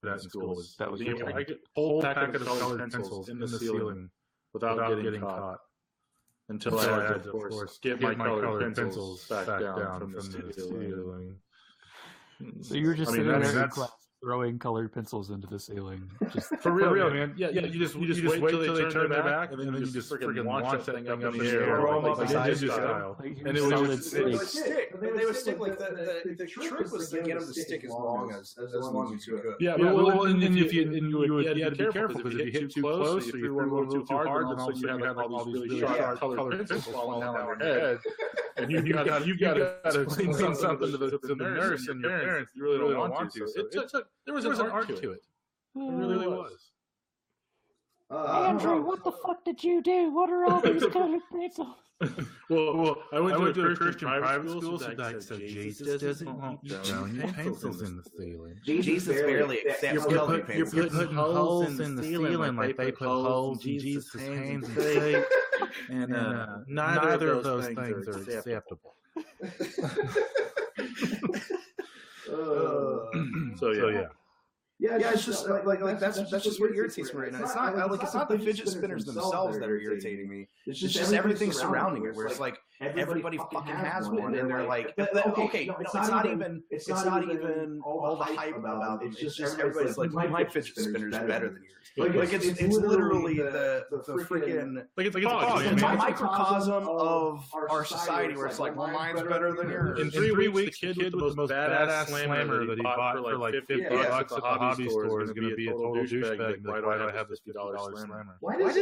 at in school was that was I get whole packet of colored pencils in the ceiling without getting caught. Until I had to, of course, get my colored pencils back down from the ceiling. So you were just sitting there in class throwing colored pencils into the ceiling. Just for real, man. Yeah, you just wait till they turn their back, and then you just freaking launch that thing up in the air, like ninja style. And it would stick. They would stick like the trick was to get them to stick as long as you could. Yeah, well, and if you had to be careful because if you hit too close, or you threw a little too hard, then all of a sudden you had all these really sharp colored pencils falling down on your head. And you got to explain something to the nurse and your parents. You really don't want to. So there was an art to it. It really was. Andrew, what the fuck did you do? What are all these colored pencils? Well, I went to a Christian private school, so Jesus doesn't want you throwing your pencils in the ceiling. Jesus barely accepts colored pencils. You're putting holes in the ceiling like they put holes in Jesus' hands and feet. And neither of those things are acceptable. So yeah. Yeah, it's just like that's just what irritates me right now. It's not the fidget spinners themselves that are irritating me. It's just everything surrounding it. Where it's like everybody fucking has one, and they're like, okay, no, it's not even all the hype about them. It's just everybody's like, my fidget spinner is better than yours. Like it's literally the freaking like it's a microcosm of our society where it's like, well, mine's better than yours. In 3 weeks, the kid with the most badass slammer that he bought for like $50 at the hobby store is going to be a total douchebag. Why do I have this $50 slammer? Why does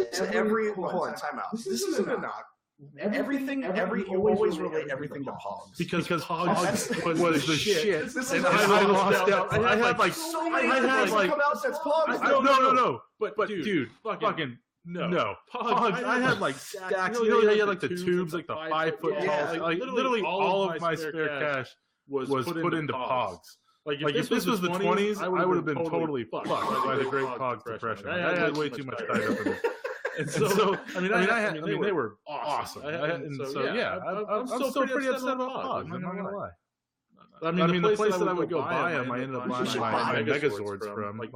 hold on, time out. This isn't a knock. You always relate everything to Pogs. Because Pogs was the shit. And I lost out. I had like so many come out since Pogs. No. But dude, fucking no. Pogs. I had like stacks. You know, you had like the tubes, like the 5 foot tall. Like literally all of my spare cash was put into Pogs. Like if this was the 20s, I would have been totally fucked by the Great Pogs Depression. I had way too much tied up in it. And so, I mean, they were awesome. I'm still pretty upset about Pogs. I'm not gonna lie. I mean, the place that I would go buy them, I ended up buying my Megazords from. Like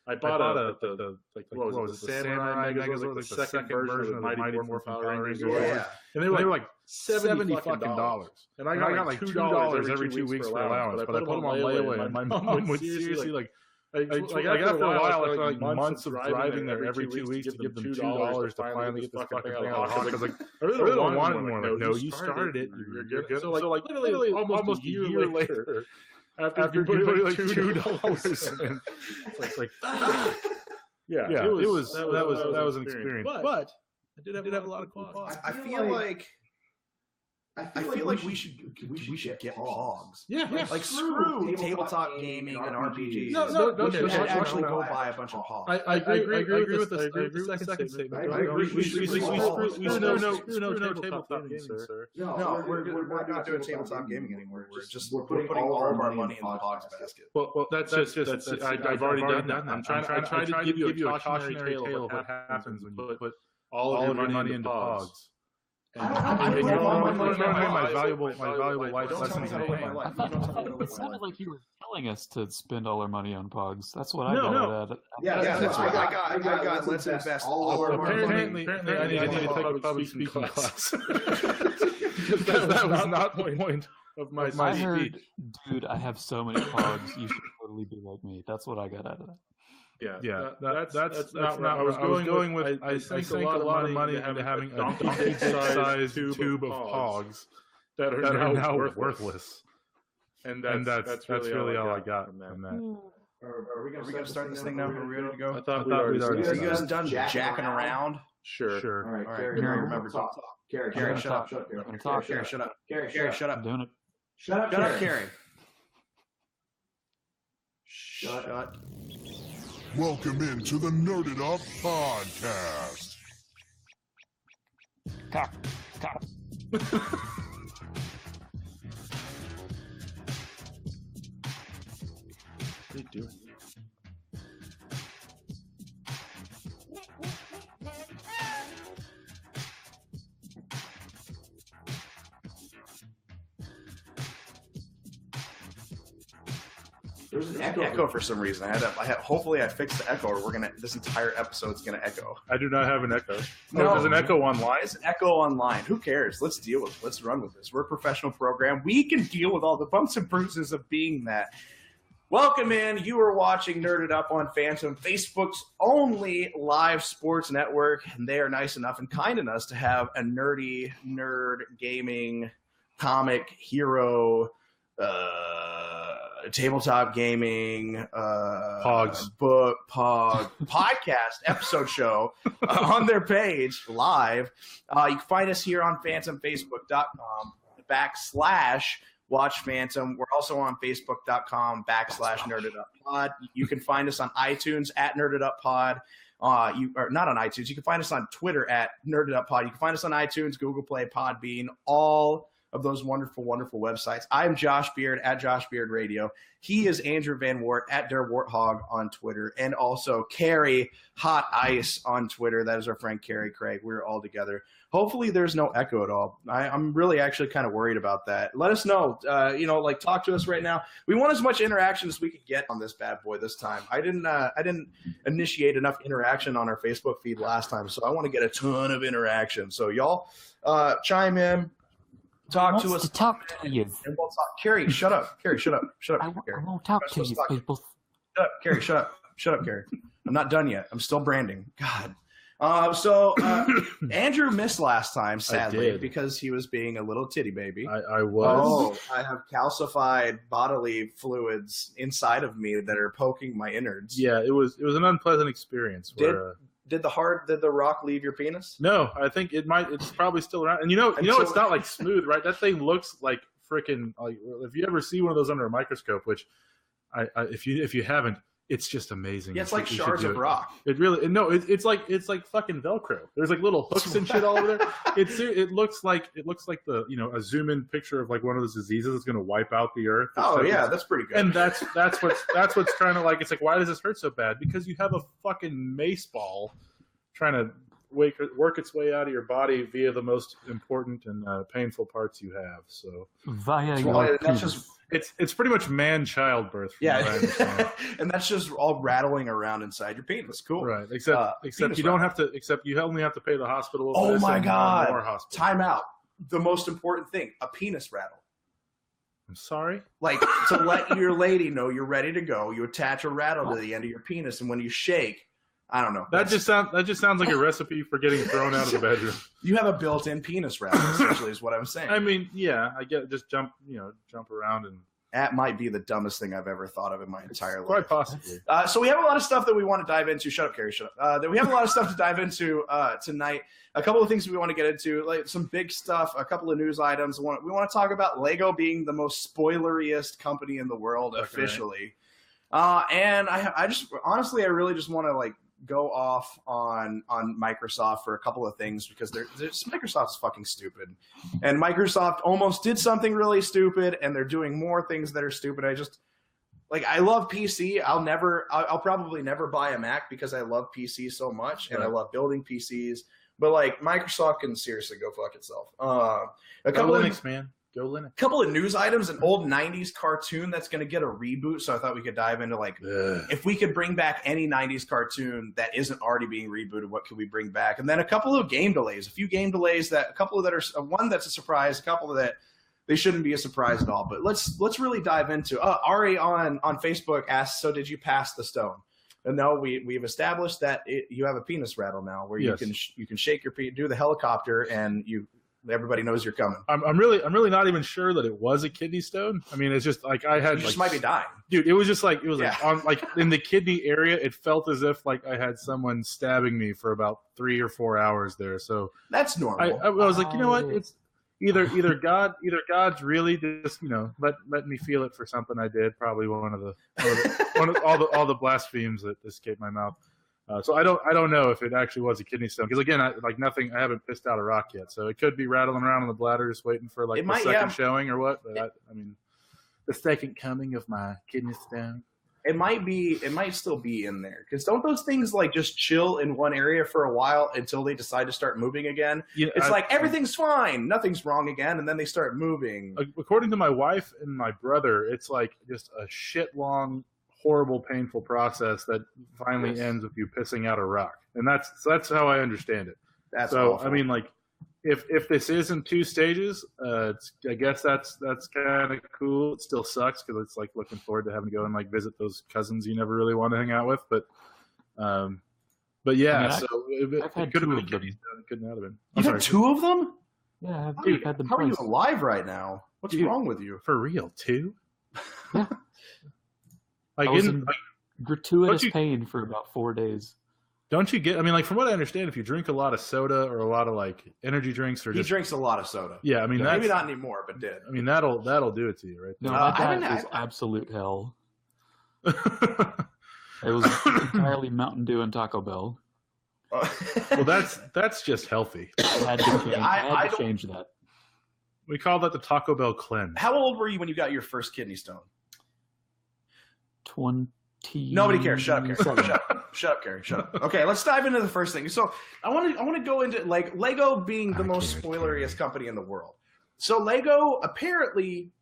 I bought the what was it, the Samurai Megazord, like the second version of the Mighty Morphin Power Rangers. Yeah. And they were like $70 fucking dollars. And I got like $2 every 2 weeks for allowance. But I put them on layaway, and my mom would seriously like after a while, after like months of driving there every 2 weeks to give them $2 to finally get this fucking thing on the because like I really don't want it anymore. Like, no, you started it. You're good. So like literally almost a year later, after you put like $2 in, it's like yeah. It was that was an experience. But I did have a lot of quads. I feel like we should get Pogs. Yeah. Like screw tabletop gaming and RPGs. No. We should actually go buy a bunch of Pogs. I agree with this. I agree with the second statement. We screw no tabletop gaming, sir. No, we're not doing tabletop gaming anymore. We're putting all of our money in the Pogs basket. Well, that's I've already done that. I'm trying to give you a cautionary tale of what happens when you put all of your money into Pogs. And you're my valuable life lessons in playing. It sounded like you were telling us to spend all our money on Pogs. That's what I got out of it. Yeah, that's what I got. Let's invest all our money. Apparently, I need to take a public speaking class. Because that was not the point of my speech. I heard, dude, I have so many Pogs. You should totally be like me. That's what I got out of that. Yeah. That's not right. I was going with. I sank a lot of money into having a donkey-sized tube of Pogs that are now worthless. And that's really all I got from that. Are we going to start this thing now? Are we ready to go? I thought we'd already started. Are you guys done jacking around? Sure. All right, Kerry, remember talk. Kerry, shut up. Kerry, shut up. Kerry, shut up. I'm doing it. Shut up, Kerry. Shut up. Welcome into the Nerded Up Podcast. Cock. What are you doing? There's an echo for some reason. Hopefully I fixed the echo, or this entire episode's gonna echo. I do not have an echo. No, there's an echo online. It's an echo online. Who cares? Let's deal with it. Let's run with this. We're a professional program. We can deal with all the bumps and bruises of being that. Welcome in. You are watching Nerded Up on Phantom, Facebook's only live sports network, and they are nice enough and kind enough to have a nerd gaming comic hero. Tabletop gaming, book, podcast episode show on their page live. You can find us here on phantomfacebook.com/watch Phantom. We're also on facebook.com/nerdeduppod. You can find us on iTunes at nerdeduppod. You are not on iTunes. You can find us on Twitter at nerdeduppod. You can find us on iTunes, Google Play, Podbean, all of those wonderful, wonderful websites. I'm Josh Beard at Josh Beard Radio. He is Andrew Van Wart at Der Warthog on Twitter, and also Kerry Hot Ice on Twitter. That is our friend Kerry Craig. We're all together. Hopefully there's no echo at all. I'm really actually kind of worried about that. Let us know. Talk to us right now. We want as much interaction as we could get on this bad boy this time. I didn't initiate enough interaction on our Facebook feed last time, so I want to get a ton of interaction. So y'all chime in. Talk to us. To talk to you. And we'll talk. Kerry, shut up. Kerry, shut up. Shut up. I won't talk to you, people. Shut up, Kerry. Shut up. Shut up, Kerry. I'm not done yet. I'm still branding. God. Andrew missed last time, sadly, because he was being a little titty baby. I was. I have calcified bodily fluids inside of me that are poking my innards. Yeah, it was an unpleasant experience. Did the rock leave your penis? No, I think it might. It's probably still around. And it's not like smooth, right? That thing looks like freaking. Like, if you ever see one of those under a microscope, which if you haven't, it's just amazing. Yeah, it's like shards of rock. It really it's like fucking Velcro. There's like little hooks and shit all over there. It looks like the a zoom in picture of like one of those diseases that's going to wipe out the earth. Oh yeah, that's pretty good. And that's what's trying to like. It's like, why does this hurt so bad? Because you have a fucking mace ball trying to work its way out of your body via the most important and painful parts you have. So it's pretty much man-child birth. Yeah, and that's just all rattling around inside your penis. Cool, right? Except you don't have to. Except you only have to pay the hospital. Oh my god! Time out. The most important thing: a penis rattle. I'm sorry. Like, to let your lady know you're ready to go, you attach a rattle to the end of your penis, and when you shake. I don't know. That just sounds like a recipe for getting thrown out of the bedroom. You have a built-in penis rattle, essentially, is what I'm saying. I mean, yeah, I get just jump around and. That might be the dumbest thing I've ever thought of in my entire life. Quite possibly. So we have a lot of stuff that we want to dive into. Shut up, Kerry. Shut up. We have a lot of stuff to dive into tonight. A couple of things we want to get into, like some big stuff, a couple of news items. We want to talk about Lego being the most spoileriest company in the world officially. And I really just want to like go off on Microsoft for a couple of things because Microsoft's fucking stupid, and Microsoft almost did something really stupid, and they're doing more things that are stupid. I love PC. I'll probably never buy a Mac because I love PC so much, and I love building PCs. But like Microsoft can seriously go fuck itself. Linux, man. Go Linux. A couple of news items, an old 90s cartoon that's going to get a reboot, so I thought we could dive into, if we could bring back any 90s cartoon that isn't already being rebooted, what could we bring back? And then a couple of game delays, a couple that are, one that's a surprise, a couple that they shouldn't be a surprise at all. But let's really dive into, Ari on Facebook asked, so did you pass the stone? And no, we've established that you have a penis rattle now where you can shake your penis, do the helicopter, and everybody knows you're coming. I'm really not even sure that it was a kidney stone. I mean, it's just like I had. You just might be dying, dude. It was like in the kidney area. It felt as if like I had someone stabbing me for about 3 or 4 hours there. So that's normal. I was like, you know what? It's either God's really just let me feel it for something I did. Probably one of all the blasphemies that escaped my mouth. So I don't know if it actually was a kidney stone because again I haven't pissed out a rock yet, so it could be rattling around in the bladder just waiting for the second showing or what. But I mean, the second coming of my kidney stone. it might still be in there, because don't those things like just chill in one area for a while until they decide to start moving again? It's like everything's fine, nothing's wrong again, and then they start moving. According to my wife and my brother, it's like just a shit long, horrible, painful process that finally ends with you pissing out a rock, and that's how I understand it. That's so awful. I mean, like, if this isn't 2 stages, I guess that's kind of cool. It still sucks because it's like looking forward to having to go and like visit those cousins you never really want to hang out with. But yeah, I mean, I've had 2 of them. It could not have been. You've had 2 of them? Yeah, Dude, I've had them how are you twice. alive right now? What's wrong with you? For real, 2? Yeah. Like, I was in gratuitous pain for about 4 days. Don't you get? I mean, like, from what I understand, if you drink a lot of soda or a lot of like energy drinks, or He drinks a lot of soda. yeah, I mean, Maybe not anymore, but did. I mean, that'll do it to you, right? No, there. my diet was absolute hell. It was entirely Mountain Dew and Taco Bell. Well, that's just healthy. I had to change, I had to change that. We call that the Taco Bell cleanse. How old were you when you got your first kidney stone? 20. Nobody cares. Shut up, Kerry. Shut up, Kerry. Shut up. Okay, let's dive into the first thing. So I want to go into like Lego being the most spoileriest company in the world. So Lego, apparently,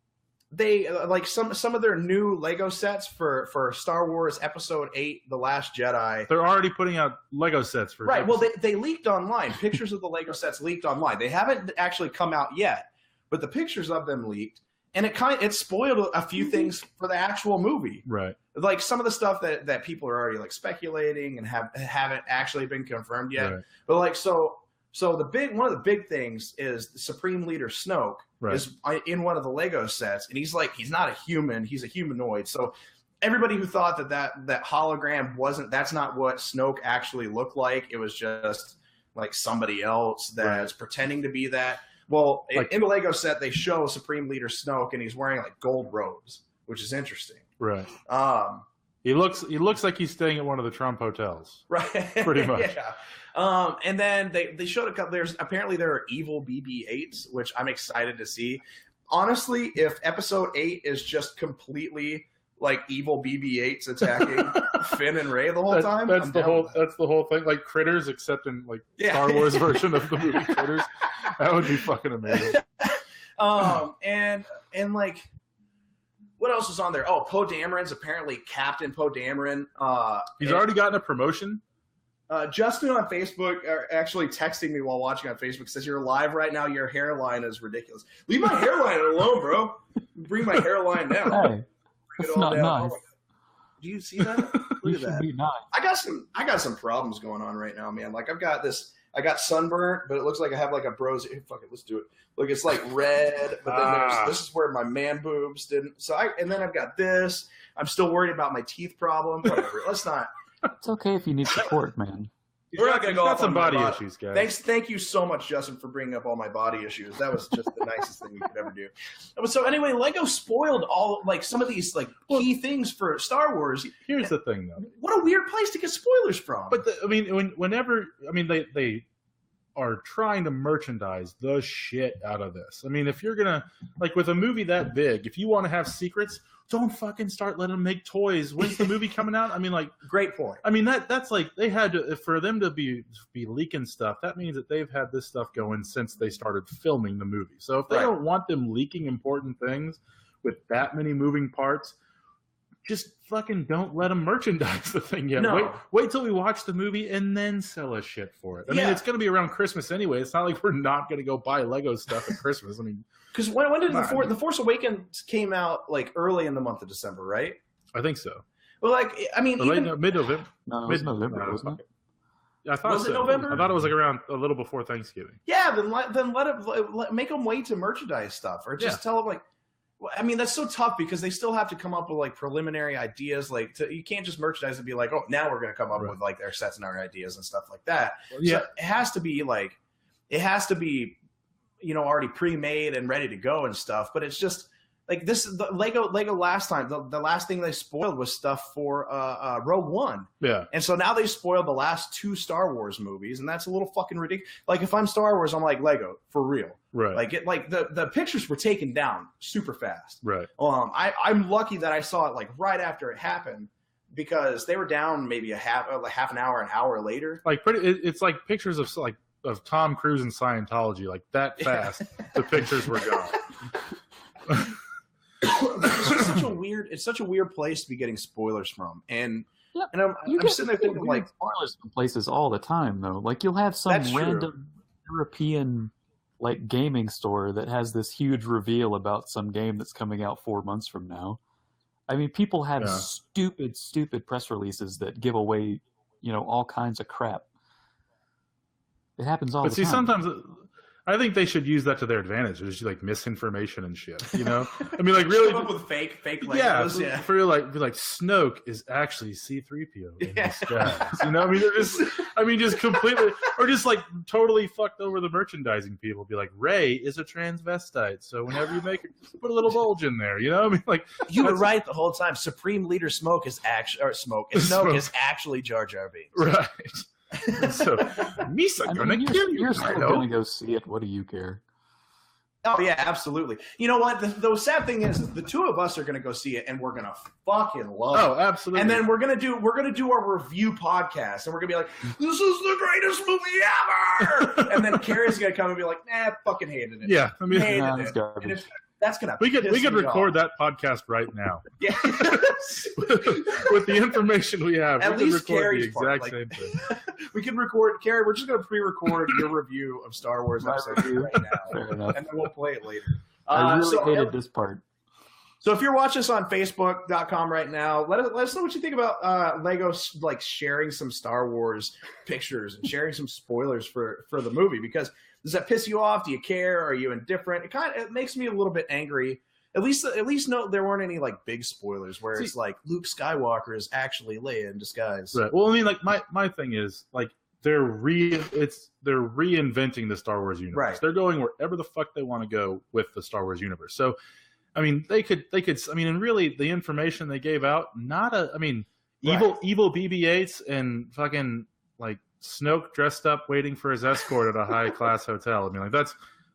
they like some of their new Lego sets for Star Wars Episode 8: The Last Jedi. They're already putting out Lego sets for right. Well, they leaked online. Pictures of the Lego sets leaked online. They haven't actually come out yet, but the pictures of them leaked. And it spoiled a few things for the actual movie. Right. Like some of the stuff that people are already like speculating and haven't actually been confirmed yet. Right. But like so one of the big things is the Supreme Leader Snoke is in one of the Lego sets, and he's not a human, he's a humanoid. So everybody who thought that hologram that's not what Snoke actually looked like. It was just like somebody else that's pretending to be that. Well, in the Lego set, they show Supreme Leader Snoke, and he's wearing like gold robes, which is interesting. Right. He looks like he's staying at one of the Trump hotels. Right. Pretty much. Yeah. And then they showed a couple. There are evil BB-8s, which I'm excited to see. Honestly, if Episode 8 is just completely like evil BB-8s attacking Finn and Rey the whole time, that's the whole thing. Like Critters, except in like Star Wars version of the movie Critters. That would be fucking amazing. And like, what else is on there? Oh, Poe Dameron's apparently Captain Poe Dameron. He's already gotten a promotion. Justin on Facebook actually texting me while watching on Facebook says, "You're live right now. Your hairline is ridiculous. Leave my hairline alone, bro. Bring my hairline down. Hey, it's not nice. Oh, do you see that? Look at that. Be nice. I got some problems going on right now, man. Like I got sunburnt, but it looks like I have like a bros. Fuck it, let's do it. Look, it's like red, but then this is where my man boobs didn't. And then I've got this. I'm still worried about my teeth problem. Whatever. Let's not. It's okay if you need support, man. We're not going to go off some on body issues, guys. Thank you so much, Justin, for bringing up all my body issues. That was just the nicest thing we could ever do. So anyway, Lego spoiled all like some of these like key things for Star Wars. Here's the thing, though. What a weird place to get spoilers from. But they are trying to merchandise the shit out of this. I mean, if you're gonna like with a movie that big, if you want to have secrets, don't fucking start letting them make toys. When's the movie coming out? I mean, like, great point. I mean, that's like they had to, for them to be leaking stuff. That means that they've had this stuff going since they started filming the movie. So if they don't want them leaking important things with that many moving parts, just fucking don't let them merchandise the thing yet. No. Wait till we watch the movie and then sell us shit for it. I mean, it's going to be around Christmas anyway. It's not like we're not going to go buy Lego stuff at Christmas. I mean, because when did the Force Awakens came out? Like early in the month of December, right? I think so. Well, like I mean, mid-November. No, it was November, wasn't it? I thought was it November? I thought it was like around a little before Thanksgiving. Yeah, then make them wait to merchandise stuff, or just tell them like. I mean, that's so tough because they still have to come up with like preliminary ideas. Like you can't just merchandise and be like, oh, now we're going to come up with like their sets and our ideas and stuff like that. Yeah. So it has to be, you know, already pre-made and ready to go and stuff. But it's just like this is the Lego last time. The last thing they spoiled was stuff for Rogue One. Yeah. And so now they spoiled the last 2 Star Wars movies, and that's a little fucking ridiculous. Like if I'm Star Wars, I'm like, Lego, for real. Right. Like the pictures were taken down super fast. Right. I'm lucky that I saw it like right after it happened, because they were down maybe a half an hour later. Like it's like pictures of Tom Cruise in Scientology, like that fast. The pictures were gone. It's such a weird place to be getting spoilers from, and Yep. and I'm sitting there thinking like spoilers from places all the time though. Like you'll have some random European like gaming store that has this huge reveal about some game that's coming out 4 months from now. I mean, people have stupid press releases that give away, all kinds of crap. It happens all the time. But see, sometimes I think they should use that to their advantage. There's like misinformation and shit, I mean, like really come up with fake Legos. Yeah, for like Snoke is actually C-3PO in disguise. I mean, just completely, or just like totally fucked over the merchandising people. Be like, Rey is a transvestite, so whenever you make it, just put a little bulge in there. I mean, like you were right the whole time. Supreme Leader Snoke is actually Jar Jar Binks. Right. So, Misa you're still gonna go see it. What do you care? Oh yeah, absolutely. You know what? The sad thing is, the two of us are gonna go see it, and we're gonna fucking love it. Oh, absolutely. And then we're gonna do our review podcast, and we're gonna be like, "This is the greatest movie ever!" And then Kerry's gonna come and be like, "Nah, fucking hated it." Yeah, I mean, that's gonna. We could record that podcast right now. Yeah. With the information we have, at least Kerry's the exact same thing. We can record, Kerry. We're just going to pre-record your review of Star Wars episode 2 right now, and then we'll play it later. I really hated this part. So if you're watching us on Facebook.com right now, let us know what you think about Lego like sharing some Star Wars pictures and sharing some spoilers for the movie. Because does that piss you off? Do you care? Are you indifferent? It makes me a little bit angry. At least no, there weren't any like big spoilers where it's like Luke Skywalker is actually Leia in disguise. Right. Well, I mean, like my thing is like they're reinventing the Star Wars universe. Right. They're going wherever the fuck they want to go with the Star Wars universe. So, I mean, they could. I mean, and really, the information they gave out, evil BB-8s and fucking like Snoke dressed up waiting for his escort at a high class hotel. I mean, like that's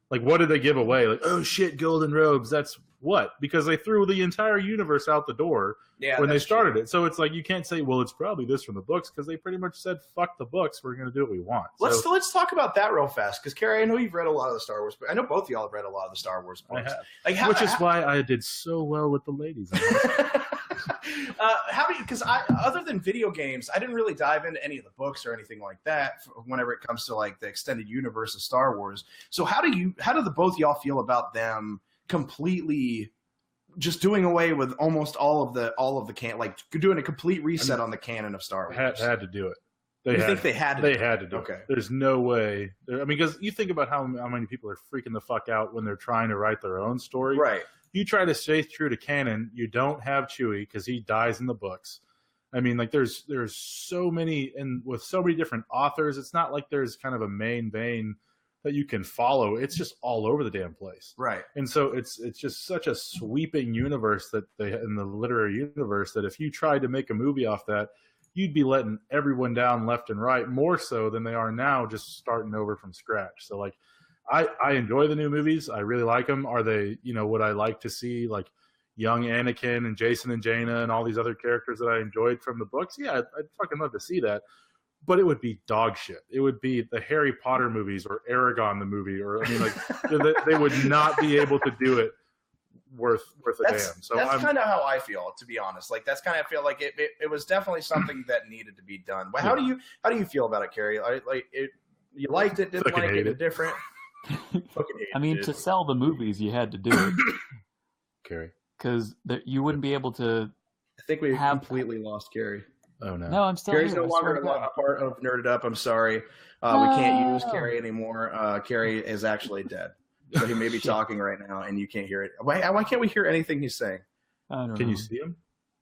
like what did they give away? Like, oh shit, golden robes. That's what? Because they threw the entire universe out the door when they started it. So it's like you can't say, well, it's probably this from the books, because they pretty much said, fuck the books, we're going to do what we want. Let's talk about that real fast, because Kerry, I know you've read a lot of the Star Wars, but I know both of y'all have read a lot of the Star Wars books. I have. Which is why I did so well with the ladies. Because other than video games, I didn't really dive into any of the books or anything like that whenever it comes to like the extended universe of Star Wars. So how do the both of y'all feel about them completely just doing away with almost all of the canon, like doing a complete reset on the canon of Star Wars? Had to do it. They had to do it. Okay. There's no way. I mean, because you think about how many people are freaking the fuck out when they're trying to write their own story. Right. You try to stay true to canon. You don't have Chewie because he dies in the books. I mean, like there's so many, and with so many different authors, it's not like there's kind of a main vein that you can follow. It's just all over the damn place. Right. And so it's just such a sweeping universe in the literary universe that if you tried to make a movie off that, you'd be letting everyone down left and right, more so than they are now, just starting over from scratch. So like, I enjoy the new movies. I really like them. Are they, would I like to see like young Anakin and Jason and Jaina and all these other characters that I enjoyed from the books? Yeah, I'd fucking love to see that. But it would be dog shit. It would be the Harry Potter movies or Aragon the movie, or I mean, like they would not be able to do it worth a damn. So that's kind of how I feel, to be honest. Like that's kind of feel like it was definitely something that needed to be done. But how do you feel about it, Kerry? You liked it, didn't like it, indifferent? I mean, to sell the movies, you had to do it, Kerry, because you wouldn't be able to. I think we completely lost Kerry. Oh no! No, I'm still Kerry's here. No longer a part of Nerded Up. I'm sorry. We can't use Kerry anymore. Kerry is actually dead. So he may be talking right now, and you can't hear it. Why can't we hear anything he's saying? Can you see him?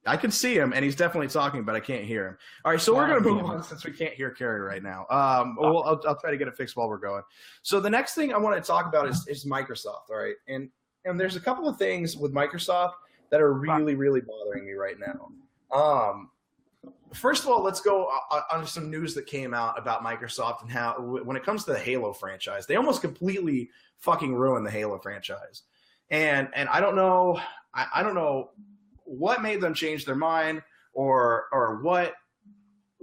I can see him, and he's definitely talking, but I can't hear him. All right, so we're going to move on since we can't hear Kerry right now. I'll try to get it fixed while we're going. So the next thing I want to talk about is Microsoft, all right? And there's a couple of things with Microsoft that are really, really bothering me right now. First of all, let's go on some news that came out about Microsoft and how, when it comes to the Halo franchise, they almost completely fucking ruined the Halo franchise. And I don't know, I don't know what made them change their mind or what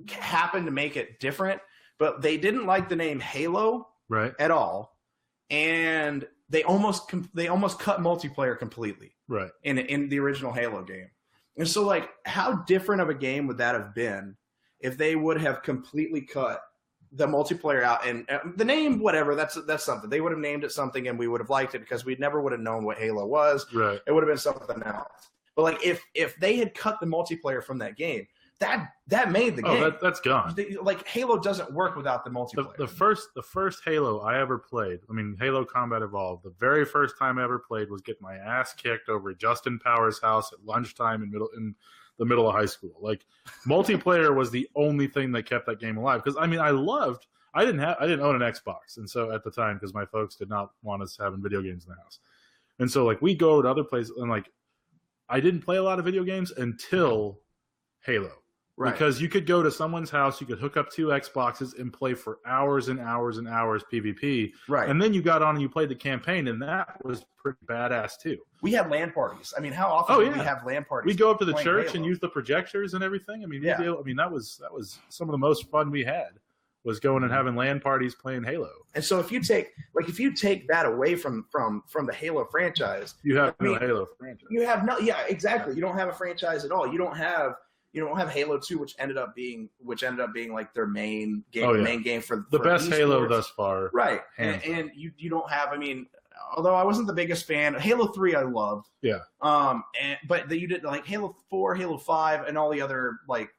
happened to make it different, but they didn't like the name Halo at all, and they almost cut multiplayer completely in the original Halo game. And so, like, how different of a game would that have been if they would have completely cut the multiplayer out? And the name, whatever, that's something. They would have named it something, and we would have liked it because we never would have known what Halo was. Right. It would have been something else. But, like, if they had cut the multiplayer from that game, that made the game. That's gone. Like, Halo doesn't work without the multiplayer. The first Halo I ever played, I mean, Halo Combat Evolved, the very first time I ever played was getting my ass kicked over at Justin Powers' house at lunchtime in the middle of high school. Like, multiplayer was the only thing that kept that game alive. Because, I mean, I didn't own an Xbox, and so at the time, because my folks did not want us having video games in the house. And so, like, we go to other places, and, like, I didn't play a lot of video games until Halo. Right. Because you could go to someone's house, you could hook up 2 Xboxes and play for hours and hours and hours PvP. Right. And then you got on and you played the campaign, and that was pretty badass too. We had LAN parties. I mean, how often did we have LAN parties? We'd go up to the church Halo and use the projectors and everything. I mean, that was some of the most fun we had, was going and having LAN parties playing Halo. And so if you take that away from the Halo franchise, you have no Halo franchise. You have no, yeah, exactly. You don't have a franchise at all. You don't have Halo 2, which ended up being like their main game, main game for the best Halo thus far. Right. And you don't have, I mean, although I wasn't the biggest fan, Halo 3 I loved. Yeah. But you did like Halo 4, Halo 5, and all the other like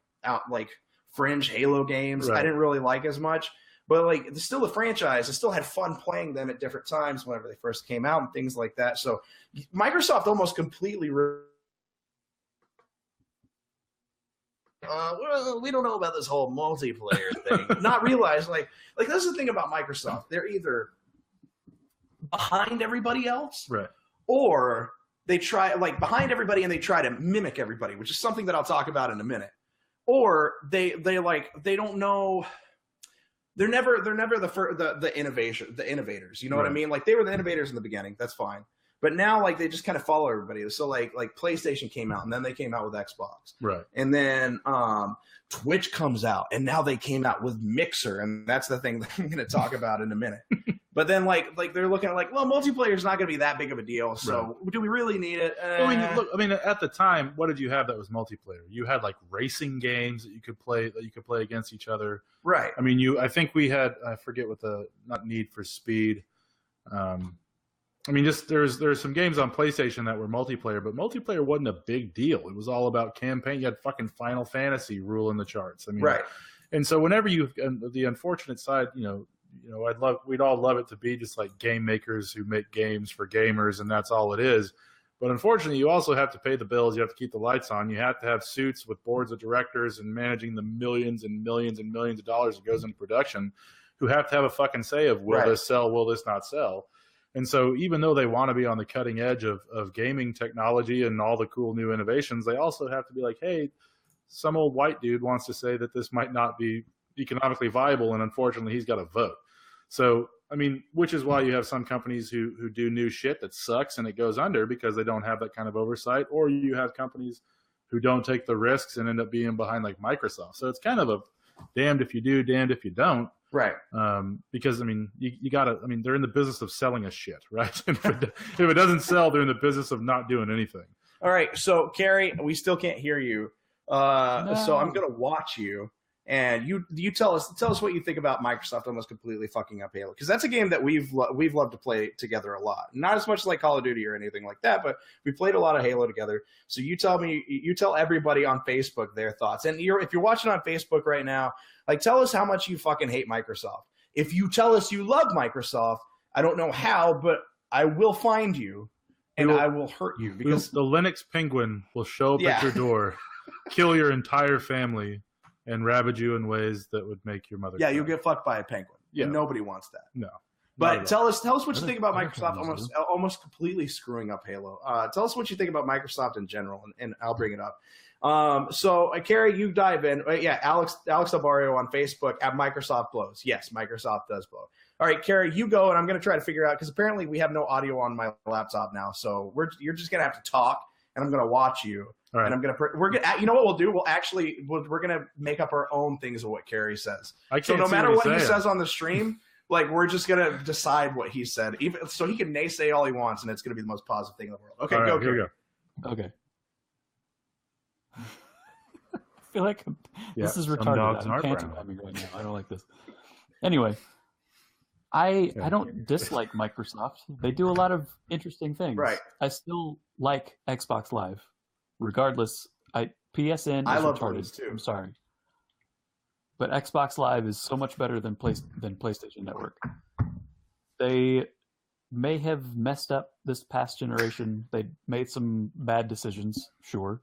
fringe Halo games. Right. I didn't really like as much. But like, it's still a franchise. I still had fun playing them at different times whenever they first came out and things like that. So Microsoft almost completely well, we don't know about this whole multiplayer thing. Not realize, like that's the thing about Microsoft. They're either behind everybody else, right, or they try behind everybody and they try to mimic everybody, which is something that I'll talk about in a minute. Or they don't know. They're never the innovators. You know what I mean? Like, they were the innovators in the beginning. That's fine. But now, like, they just kind of follow everybody. So, like PlayStation came out, and then they came out with Xbox. Right. And then Twitch comes out, and now they came out with Mixer, and that's the thing that I'm going to talk about in a minute. But then, like they're looking at, well, multiplayer is not going to be that big of a deal, so do we really need it? I mean, at the time, what did you have that was multiplayer? You had, like, racing games that you could play against each other. Right. I mean, I think we had, I forget what not Need for Speed. I mean, just there's some games on PlayStation that were multiplayer, but multiplayer wasn't a big deal. It was all about campaign. You had fucking Final Fantasy ruling the charts. I mean, right. And so whenever the unfortunate side, we'd all love it to be just like game makers who make games for gamers, and that's all it is. But unfortunately, you also have to pay the bills. You have to keep the lights on. You have to have suits with boards of directors and managing the millions and millions and millions of dollars that goes into production, who have to have a fucking say of will this sell, will this not sell. And so even though they want to be on the cutting edge of gaming technology and all the cool new innovations, they also have to be like, hey, some old white dude wants to say that this might not be economically viable, and unfortunately he's got a vote. So, I mean, which is why you have some companies who do new shit that sucks and it goes under because they don't have that kind of oversight, or you have companies who don't take the risks and end up being behind, like Microsoft. So it's kind of a damned if you do, damned if you don't. Right. Because, I mean, you got to, I mean, they're in the business of selling us shit, right? If it doesn't sell, they're in the business of not doing anything. All right. So, Kerry, we still can't hear you. No. So I'm going to watch you. And you tell us what you think about Microsoft almost completely fucking up Halo, because that's a game that we've loved to play together a lot. Not as much like Call of Duty or anything like that, but we played a lot of Halo together. So you tell everybody on Facebook their thoughts. And if you're watching on Facebook right now, like, tell us how much you fucking hate Microsoft. If you tell us you love Microsoft, I don't know how, but I will find you and I will hurt you, because the Linux penguin will show up at your door, kill your entire family, and ravage you in ways that would make your mother cry. You'll get fucked by a penguin. Yeah. Nobody wants that. No. But tell us what you think about Microsoft almost completely screwing up Halo. Tell us what you think about Microsoft in general, and I'll bring it up. So, Kerry, you dive in. Yeah, Alex Del Barrio on Facebook at Microsoft blows. Yes, Microsoft does blow. All right, Kerry, you go, and I'm going to try to figure out, because apparently we have no audio on my laptop now, so you're just going to have to talk, and I'm going to watch you. All right. And we're gonna, you know what we'll do? We're going to make up our own things of what Kerry says. So no matter what he says on the stream, like, we're just going to decide what he said, even so he can naysay all he wants, and it's going to be the most positive thing in the world. Okay, right, go, here Kerry. We go. Okay. I feel like this is retarded. I'm pantomiming right now. I don't like this. Anyway, I don't dislike Microsoft. They do a lot of interesting things. Right. I still like Xbox Live, regardless. PSN is retarded too. I'm sorry, but Xbox Live is so much better than PlayStation Network. They may have messed up this past generation. They made some bad decisions, sure.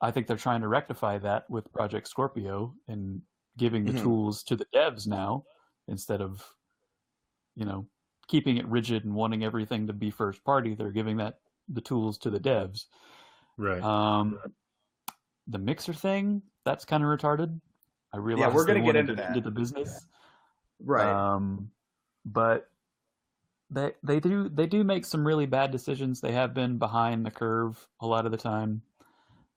I think they're trying to rectify that with Project Scorpio and giving the tools to the devs now instead of, keeping it rigid and wanting everything to be first party. They're giving the tools to the devs. Right. The Mixer thing, that's kind of retarded. I realize we're going to get into into the business. Right. But they do make some really bad decisions. They have been behind the curve a lot of the time.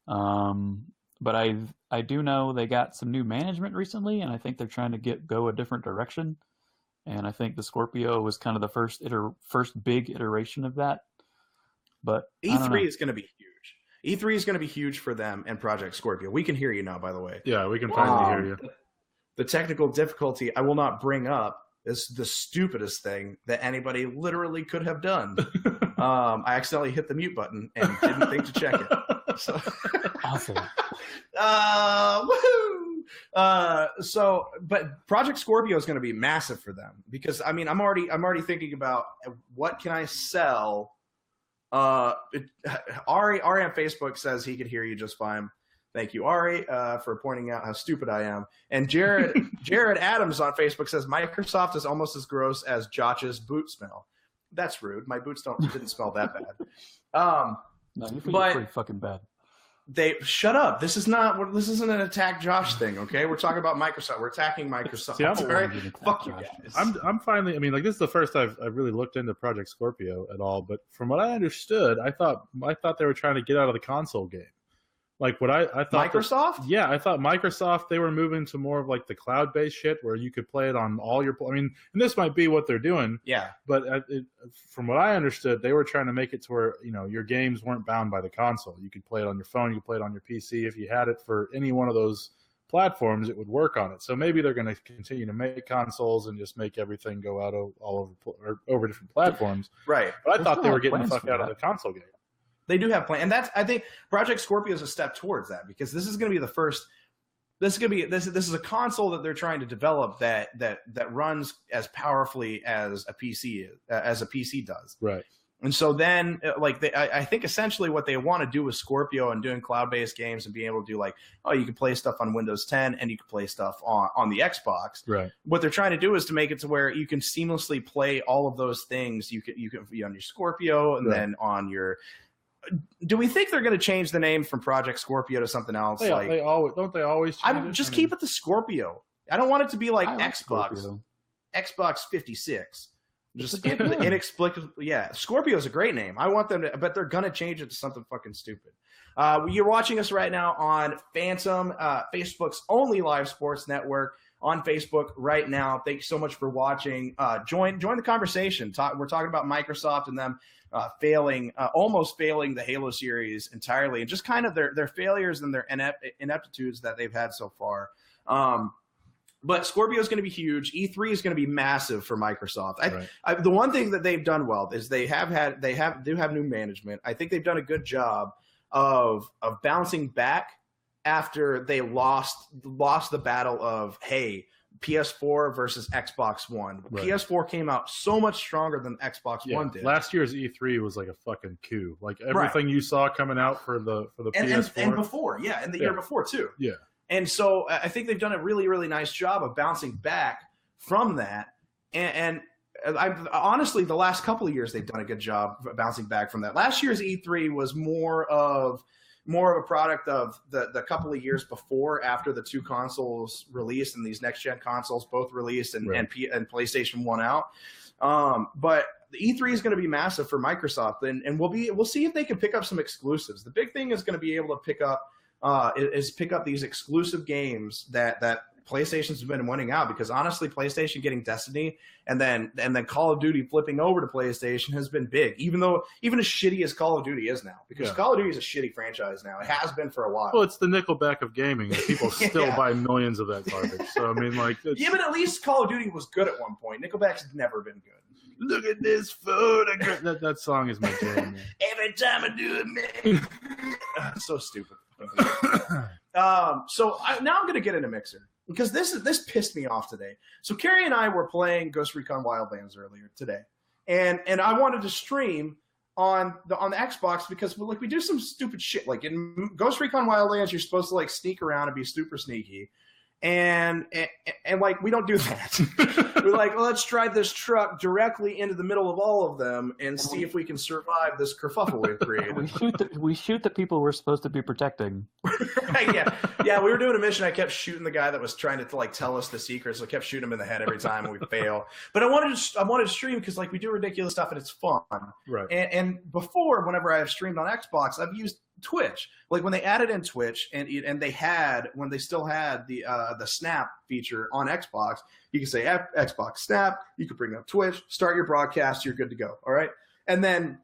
But I do know they got some new management recently, and I think they're trying to go a different direction. And I think the Scorpio was kind of the first big iteration of that. But E3 is going to be huge. E3 is going to be huge for them and Project Scorpio. We can hear you now, by the way. Yeah, we can finally hear you. The technical difficulty I will not bring up is the stupidest thing that anybody literally could have done. I accidentally hit the mute button and didn't think to check it. So, awesome. Woohoo! But Project Scorpio is going to be massive for them because I'm already thinking about what can I sell. Ari on Facebook says he could hear you just fine. Thank you, Ari, for pointing out how stupid I am. And Jared Adams on Facebook says Microsoft is almost as gross as Josh's boot smell. That's rude. My boots didn't smell that bad. No, you feel pretty fucking bad. They shut up. This isn't an attack Josh thing, okay? We're talking about Microsoft. We're attacking Microsoft. See, Fuck you guys. I'm finally. This is the first I've really looked into Project Scorpio at all. But from what I understood, I thought they were trying to get out of the console game. Like what I thought Microsoft? I thought Microsoft, they were moving to more of like the cloud-based shit where you could play it on all your. And this might be what they're doing. Yeah. But from what I understood, they were trying to make it to where your games weren't bound by the console. You could play it on your phone. You could play it on your PC. If you had it for any one of those platforms, it would work on it. So maybe they're going to continue to make consoles and just make everything go out all over different platforms. Right. But I thought they were getting the fuck out of the console game. They do have plans, and I think Project Scorpio is a step towards that because this is going to be the first. This is a console that they're trying to develop that runs as powerfully as a PC does. Right. And so then, I think essentially what they want to do with Scorpio and doing cloud-based games and being able to do you can play stuff on Windows 10 and you can play stuff on the Xbox. Right. What they're trying to do is to make it to where you can seamlessly play all of those things. You can be on your Scorpio and then on your. Do we think they're going to change the name from Project Scorpio to something else? They always change it? Just keep it to Scorpio. I don't want it to be like Xbox. Scorpio. Xbox 56. Just inexplicably, yeah. Scorpio's a great name. I want them to, but they're gonna change it to something fucking stupid. You're watching us right now on Phantom, Facebook's only live sports network on Facebook right now. Thank you so much for watching. Join the conversation. We're talking about Microsoft and them almost failing the Halo series entirely, and just kind of their failures and their ineptitudes that they've had so far. But Scorpio is going to be huge. E3 is going to be massive for Microsoft. The one thing that they've done well is they do have new management. I think they've done a good job of bouncing back after they lost the battle of PS4 versus Xbox One. Right. PS4 came out so much stronger than Xbox One did. Last year's E3 was like a fucking coup. Like everything you saw coming out for the PS4 and before, and the year before too. Yeah. And so I think they've done a really, really nice job of bouncing back from that. And honestly, the last couple of years they've done a good job bouncing back from that. Last year's E3 was more of a product of the couple of years before, after the 2 consoles released and these next gen consoles both released and PlayStation won out. But the E3 is going to be massive for Microsoft, and we'll see if they can pick up some exclusives. The big thing is going to be able to pick up these exclusive games that PlayStation's been winning out, because honestly, PlayStation getting Destiny and then Call of Duty flipping over to PlayStation has been big, even as shitty as Call of Duty is now, because Call of Duty is a shitty franchise now. It has been for a while. Well, it's the Nickelback of gaming, and people still buy millions of that garbage. So I mean, like, yeah, but at least Call of Duty was good at one point. Nickelback's never been good. Look at this photograph. That song is my jam. Every time I do it, man. So stupid. Now I'm going to get into Mixer, because this pissed me off today. So Kerry and I were playing Ghost Recon Wildlands earlier today, and I wanted to stream on the Xbox, because we do some stupid shit. Like in Ghost Recon Wildlands, you're supposed to like sneak around and be super sneaky. And like, we don't do that. We're like, well, let's drive this truck directly into the middle of all of them and see if we can survive this kerfuffle we've created. we shoot the people we're supposed to be protecting. Right, yeah. We were doing a mission. I kept shooting the guy that was trying to like tell us the secrets. So I kept shooting him in the head every time we fail. But I wanted to stream, because like we do ridiculous stuff and it's fun. Right. And before, whenever I have streamed on Xbox, I've used Twitch. Like when they added in Twitch, and when they still had the Snap feature on Xbox, you can say Xbox Snap, you could bring up Twitch, start your broadcast, you're good to go. All right. And then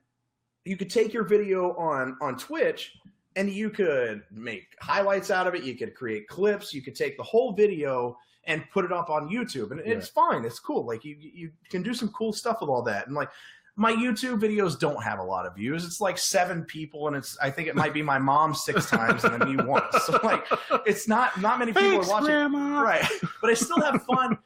you could take your video on Twitch and you could make highlights out of it. You could create clips. You could take the whole video and put it up on YouTube, and it's fine. It's cool. Like you can do some cool stuff with all that. And like, my YouTube videos don't have a lot of views. It's like 7 people, and I think it might be my mom 6 times and then me once. So like, it's not many people are watching. Grandma. Right. But I still have fun.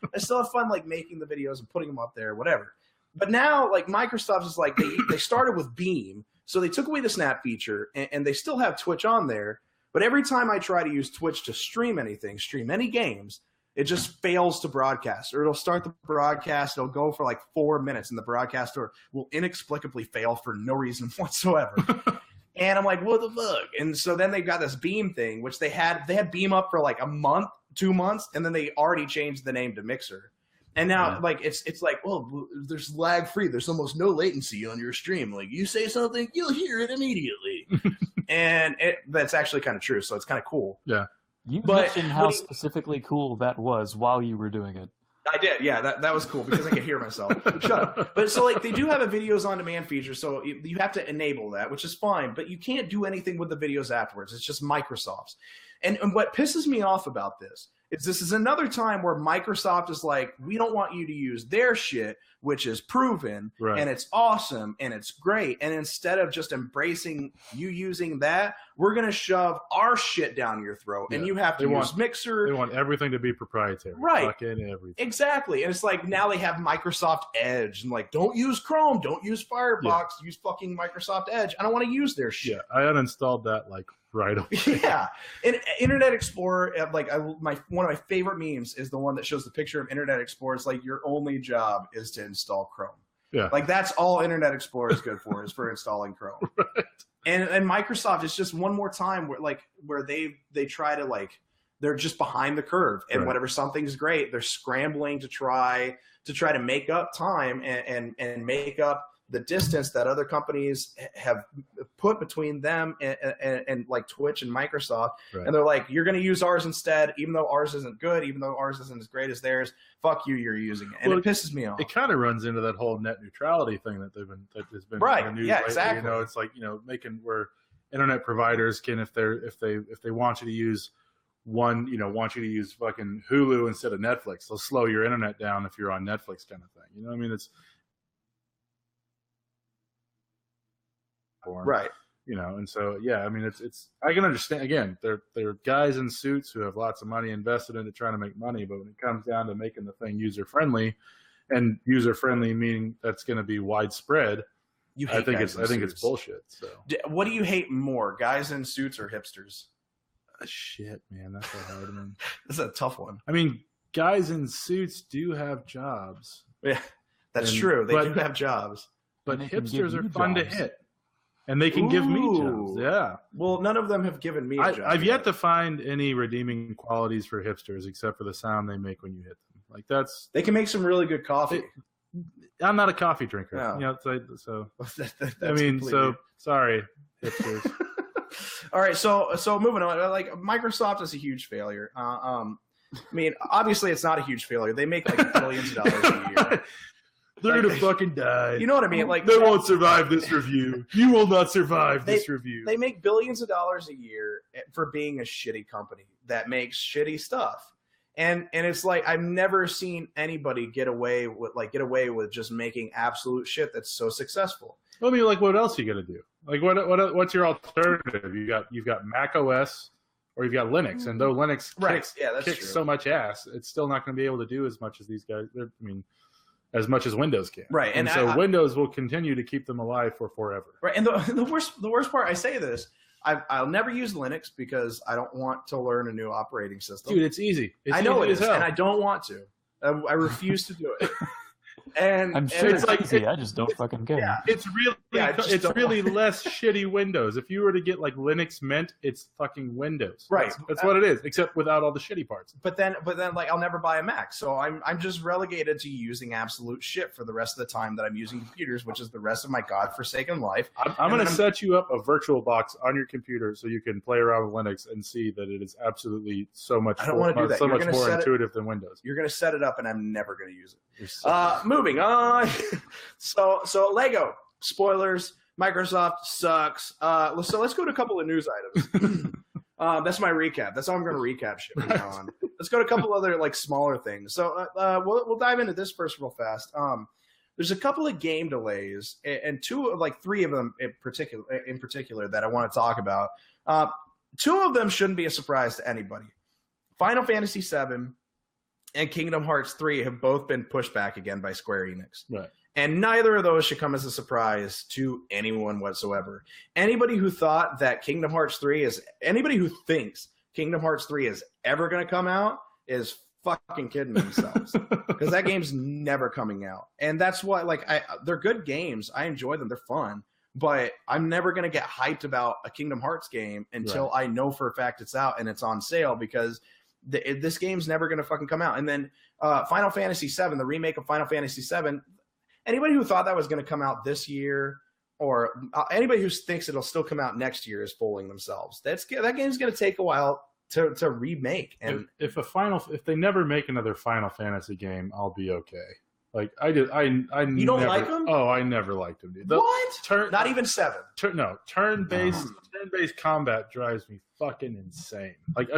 Like making the videos and putting them up there, whatever. But now, like, Microsoft is like, they started with Beam, so they took away the Snap feature, and they still have Twitch on there. But every time I try to use Twitch to stream any games, it just fails to broadcast, or it'll start the broadcast. It'll go for like 4 minutes, and the broadcaster will inexplicably fail for no reason whatsoever. And I'm like, what the fuck? And so then they got this Beam thing, which they had Beam up for like a month, 2 months, and then they already changed the name to Mixer. And now, like, it's like, well, there's lag free. There's almost no latency on your stream. Like, you say something, you'll hear it immediately. And that's actually kind of true. So it's kind of cool. Yeah. You mentioned how specifically cool that was while you were doing it. I did, yeah. That was cool because I could hear myself. Shut up. But so like, they do have a videos on demand feature, so you have to enable that, which is fine. But you can't do anything with the videos afterwards. It's just Microsoft's. And what pisses me off about this is another time where Microsoft is like, we don't want you to use their shit, which is proven, and it's awesome, and it's great. And instead of just embracing you using that, we're going to shove our shit down your throat, and you have to use Mixer. They want everything to be proprietary. Right. Fucking everything. Exactly. And it's like, now they have Microsoft Edge, and like, don't use Chrome, don't use Firefox, use fucking Microsoft Edge. I don't want to use their shit. Yeah, I uninstalled that like right away. Yeah. And Internet Explorer, like, one of my favorite memes is the one that shows the picture of Internet Explorer. It's like, your only job is to install Chrome. Yeah. Like, that's all Internet Explorer is good for, is for installing Chrome. Right. And Microsoft is just one more time where they try to, like, they're just behind the curve, and whenever something's great, they're scrambling to try to make up time and make up the distance that other companies have put between them and like Twitch and Microsoft. Right. And they're like, you're going to use ours instead, even though ours isn't good, even though ours isn't as great as theirs. Fuck you, you're using it. And it pisses me off. It kind of runs into that whole net neutrality thing that has been right. in the news Yeah, lately. exactly. You know, it's like, you know, making where internet providers can, if they want you to use want you to use fucking Hulu instead of Netflix, they'll slow your internet down if you're on Netflix, kind of thing. You know what I mean? It's right. You know, and so I mean, it's I can understand. Again, they're guys in suits who have lots of money invested into trying to make money, but when it comes down to making the thing user friendly, and user friendly meaning that's going to be widespread, I think it's bullshit. So what do you hate more, guys in suits or hipsters? Shit, man, that's a hard one. This is a tough one. I mean, guys in suits do have jobs. Yeah. That's true. They do have jobs. But hipsters are fun to hit. And they can give me jobs. Yeah. Well, none of them have given me a job. I've yet to find any redeeming qualities for hipsters except for the sound they make when you hit them. Like they can make some really good coffee. I'm not a coffee drinker. No. You know, so I mean, so sorry, hipsters. All right, so moving on. Like Microsoft is a huge failure. I mean, obviously it's not a huge failure. They make like billions of dollars a year. They're gonna fucking die. You know what I mean? Like they won't survive this review. You will not survive this review. They make billions of dollars a year for being a shitty company that makes shitty stuff. And it's like I've never seen anybody get away with just making absolute shit that's so successful. I mean, like what else are you gonna do? Like what's your alternative? You've got Mac OS or you've got Linux, and though Linux kicks so much ass, it's still not going to be able to do as much as these guys. I mean, as much as Windows can. Right, and so Windows will continue to keep them alive for forever. Right, and the worst part, I say this. I'll never use Linux because I don't want to learn a new operating system. Dude, it's easy. I know it is, and I don't want to. I refuse to do it. And I'm sure it's like easy. I just don't fucking care. Yeah, it's really less shitty Windows. If you were to get like Linux Mint, it's fucking Windows. Right. That's what it is, except without all the shitty parts. But then like I'll never buy a Mac. So I'm just relegated to using absolute shit for the rest of the time that I'm using computers, which is the rest of my godforsaken life. I'm going to set you up a virtual box on your computer so you can play around with Linux and see that it is absolutely so much more intuitive than Windows. You're going to set it up and I'm never going to use it. Moving on. so Lego, spoilers, Microsoft sucks. So let's go to a couple of news items. That's my recap. That's how I'm going to recap shit from now on. Let's go to a couple other like smaller things. So we'll dive into this first real fast. There's a couple of game delays, and three of them in particular that I want to talk about. Two of them shouldn't be a surprise to anybody. Final Fantasy VII and Kingdom Hearts 3 have both been pushed back again by Square Enix. Right. And neither of those should come as a surprise to anyone whatsoever. Anybody who thinks Kingdom Hearts 3 is ever going to come out is fucking kidding themselves. Because that game's never coming out. And that's why, they're good games. I enjoy them. They're fun. But I'm never going to get hyped about a Kingdom Hearts game until I know for a fact it's out and it's on sale, because this game's never going to fucking come out. And then Final Fantasy VII, the remake of Final Fantasy VII, anybody who thought that was going to come out this year, or anybody who thinks it'll still come out next year, is fooling themselves. That game's going to take a while to remake. And if they never make another Final Fantasy game, I'll be okay. Like you don't like them? Oh, I never liked them, dude. What? Not even 7. Turn-based combat drives me fucking insane. Like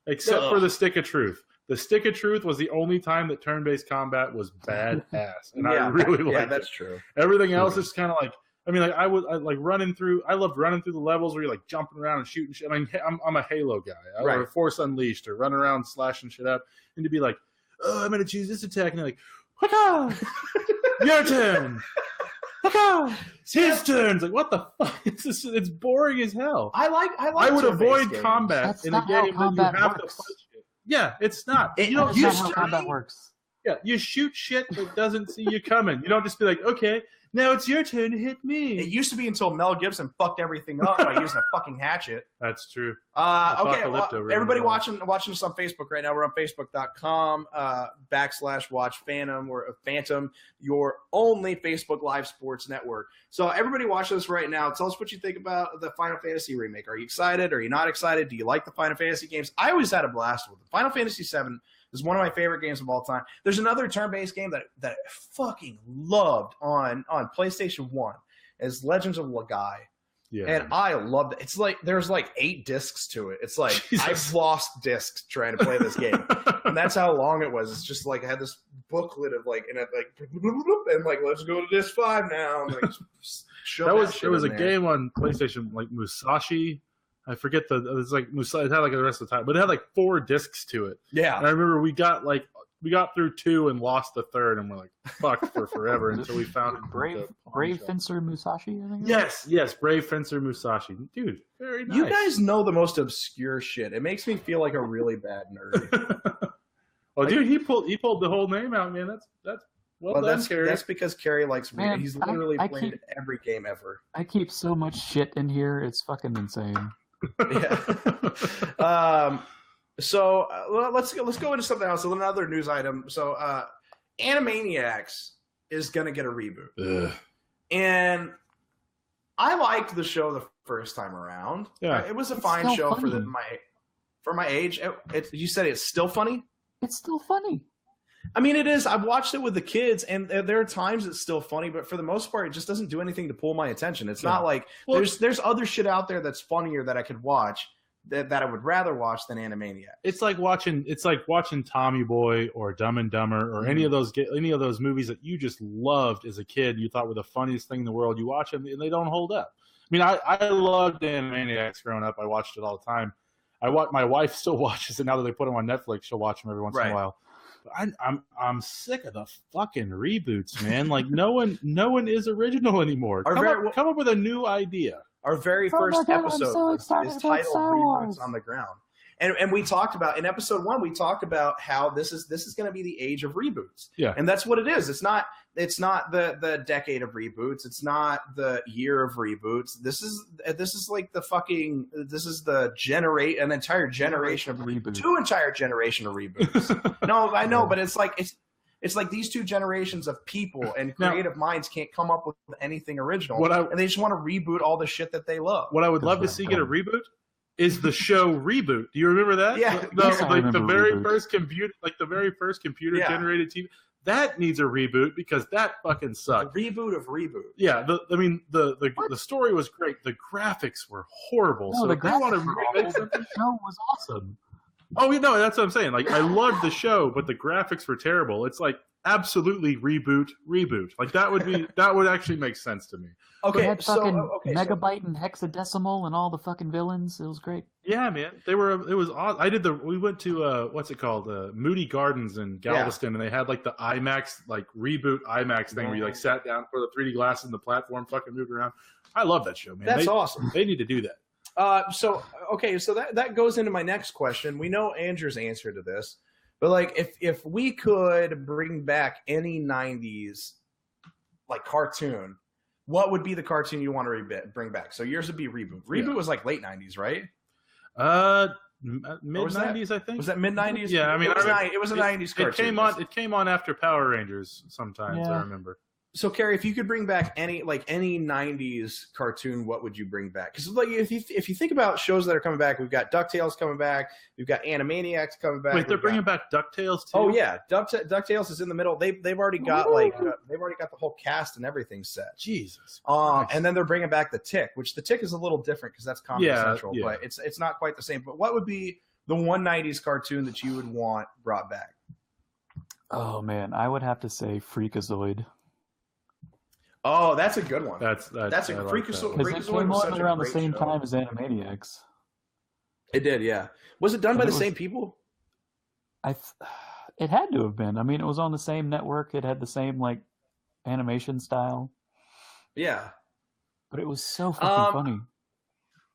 except for the Stick of Truth. The Stick of Truth was the only time that turn-based combat was badass, and I really liked it. Yeah, that's true. Everything else is kind of like, I mean, like I loved running through the levels where you're like jumping around and shooting shit. I mean, I'm a Halo guy, or Force Unleashed, or run around slashing shit up, and to be like, oh, I'm gonna choose this attack, and you're like, Haka! Your turn. Haka! It's his turn. It's like, what the fuck? It's boring as hell. I would avoid combat That's in not a game how that you have works. to fight shit. Yeah, it's not. That's not how combat works. Yeah, you shoot shit that doesn't see you coming. You don't just be like, okay, now it's your turn to hit me. It used to be until Mel Gibson fucked everything up by using a fucking hatchet. That's true. Okay, well, everybody watching us on Facebook right now. We're on Facebook.com /Watch Phantom, or Phantom, your only Facebook Live sports network. So everybody watching us right now, tell us what you think about the Final Fantasy remake. Are you excited? Are you not excited? Do you like the Final Fantasy games? I always had a blast with them. Final Fantasy VII is one of my favorite games of all time. There's another turn-based game that I fucking loved on PlayStation 1. Is Legends of Lagai. Yeah. And I loved it. It's like there's like 8 discs to it. It's like Jesus. I've lost discs trying to play this game. And that's how long it was. It's just like I had this booklet of like, and it and like, let's go to disc 5 now. And like, there was a game on PlayStation, like Musashi. I forget it was like it had like the rest of the time, but it had like 4 discs to it. Yeah. And I remember we got through 2 and lost the 3rd, and we're like fucked for forever until we found Brave Fencer Musashi, I think. Yes, Brave Fencer Musashi. Dude, very nice. You guys know the most obscure shit. It makes me feel like a really bad nerd. Well, dude, he pulled the whole name out, man. That's Well, that's because Kerry likes Man, He's literally I played every game ever. I keep so much shit in here. It's fucking insane. Yeah. So let's go into something else. Another news item. So Animaniacs is gonna get a reboot. Ugh. And I liked the show the first time around. Yeah, it was a fine show funny. for my age. You said it's still funny? It's still funny. I mean, it is. I've watched it with the kids, and there are times it's still funny, but for the most part, it just doesn't do anything to pull my attention. It's not like there's other shit out there that's funnier that I could watch that I would rather watch than Animaniacs. It's like watching Tommy Boy or Dumb and Dumber or any of those movies that you just loved as a kid. You thought were the funniest thing in the world. You watch them and they don't hold up. I mean, I loved Animaniacs growing up. I watched it all the time. My wife still watches it now that they put them on Netflix. She'll watch them every once in a while. I'm sick of the fucking reboots, man. Like no one is original anymore. Come up with a new idea. Our very first episode is titled "Reboots on the Ground," and we talked about in episode 1. We talked about how this is going to be the age of reboots. Yeah, and that's what it is. It's not the decade of reboots. It's not the year of reboots. This is like an entire generation of reboots. 2 entire generation of reboots. No, I know, but it's like these 2 generations of people and creative minds can't come up with anything original, and they just want to reboot all the shit that they love. What I would love to see get a reboot is the show Reboot. Do you remember that? Yeah, the very first computer generated TV. That needs a reboot because that fucking sucked. The reboot of Reboot. Yeah, the story was great. The graphics were horrible. No, so the if they want to graphics the show was awesome. Oh, no, that's what I'm saying. Like, I loved the show, but the graphics were terrible. It's like absolutely reboot. Like that would actually make sense to me. Okay, had fucking megabyte and hexadecimal and all the fucking villains. It was great. Yeah, man, it was awesome. We went to what's it called, Moody Gardens in Galveston, and they had like the IMAX, like reboot IMAX thing where you like sat down for the 3D glasses and the platform fucking moved around. I love that show, man. That's awesome. They need to do that. So that goes into my next question. We know Andrew's answer to this, but like if we could bring back any 90s like cartoon, what would be the cartoon you want to bring back? So yours would be Reboot. Reboot was like late 90s, right? Mid 90s, I think. Was that mid 90s? Yeah, I mean, it was a 90s cartoon. It came on after Power Rangers sometimes. I remember. So, Kerry, if you could bring back any 90s cartoon, what would you bring back? Because like, if you think about shows that are coming back, we've got DuckTales coming back, we've got Animaniacs coming back. Wait, they're bringing back DuckTales too? Oh yeah, DuckTales is in the middle. They've already got the whole cast and everything set. Jesus. And then they're bringing back the Tick, which the Tick is a little different because that's Comedy Central, but it's not quite the same. But what would be the 90s cartoon that you would want brought back? Oh man, I would have to say Freakazoid. Oh, that's a good one. That's a Freakazoid. Because it came on around the same time as Animaniacs. It did, yeah. Was it done by the same people? It had to have been. I mean, it was on the same network. It had the same like animation style. Yeah, but it was so fucking funny.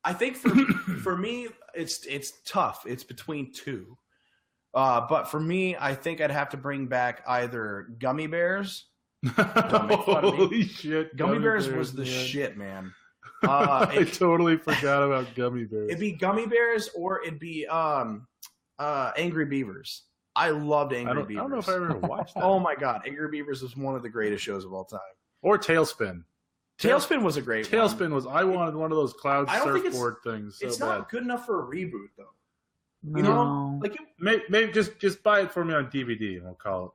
I think for me, it's tough. It's between 2. But for me, I think I'd have to bring back either Gummy Bears. Holy shit! Gummy Bears was the shit, man. I totally forgot about Gummy Bears. It'd be Gummy Bears, or it'd be Angry Beavers. I loved Angry Beavers. I don't know if I ever watched that. Oh my god, Angry Beavers was one of the greatest shows of all time. Or Tailspin. Tailspin was a great Tailspin was. I wanted one of those cloud surfboard things. It's not good enough for a reboot, though. No. You know, like maybe just buy it for me on DVD, and we'll call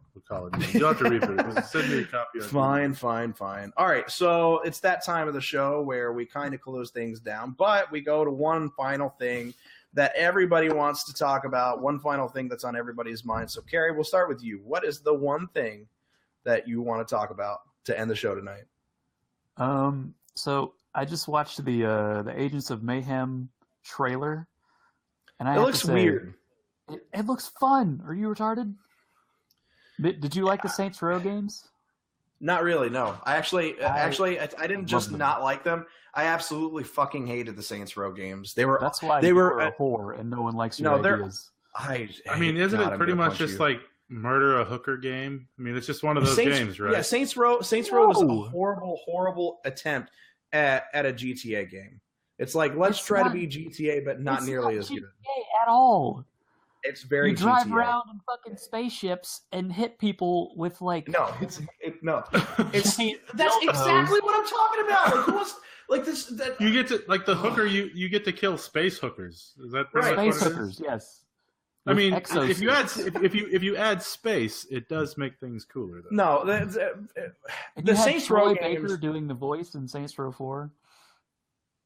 it. You don't have to reboot it. Send me a copy. Fine. All right, so it's that time of the show where we kind of close things down, but we go to one final thing that everybody wants to talk about. One final thing that's on everybody's mind. So, Kerry, we'll start with you. What is the one thing that you want to talk about to end the show tonight? So I just watched the Agents of Mayhem trailer. And it looks weird. It looks fun. Are you retarded? Did you like the Saints Row games? Not really, no. I didn't just not like them. I absolutely fucking hated the Saints Row games. That's why they were a whore and no one likes your ideas. I mean, isn't it pretty much just like murder a hooker game. I mean, it's just one of those games, right? Yeah, Saints Row is a horrible attempt at a GTA game. It's like, let's try to be GTA, but not nearly as good. At all. It's very You drive GTA. around in fucking spaceships and hit people with like that's exactly what I'm talking about. Like, who was like this? You get to like the hooker. You get to kill space hookers. Is that right? Space hookers, yes. I mean, if you add space, it does make things cooler, though. No, the Saints Row games Baker doing the voice in Saints Row 4.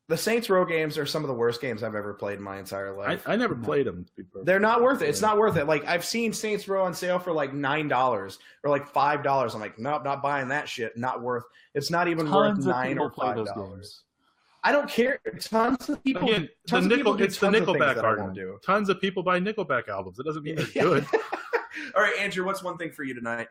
The Saints Row games are some of the worst games I've ever played in my entire life. I never played them. They're not worth it. It's not worth it. Like, I've seen Saints Row on sale for like $9 or like $5. I'm like, nope, not buying that shit. Not worth. It's not even worth $9 or $5. I don't care. Tons of people. Again, it's the Nickelback argument. Tons of people buy Nickelback albums. It doesn't mean they're good. All right, Andrew, what's one thing for you tonight?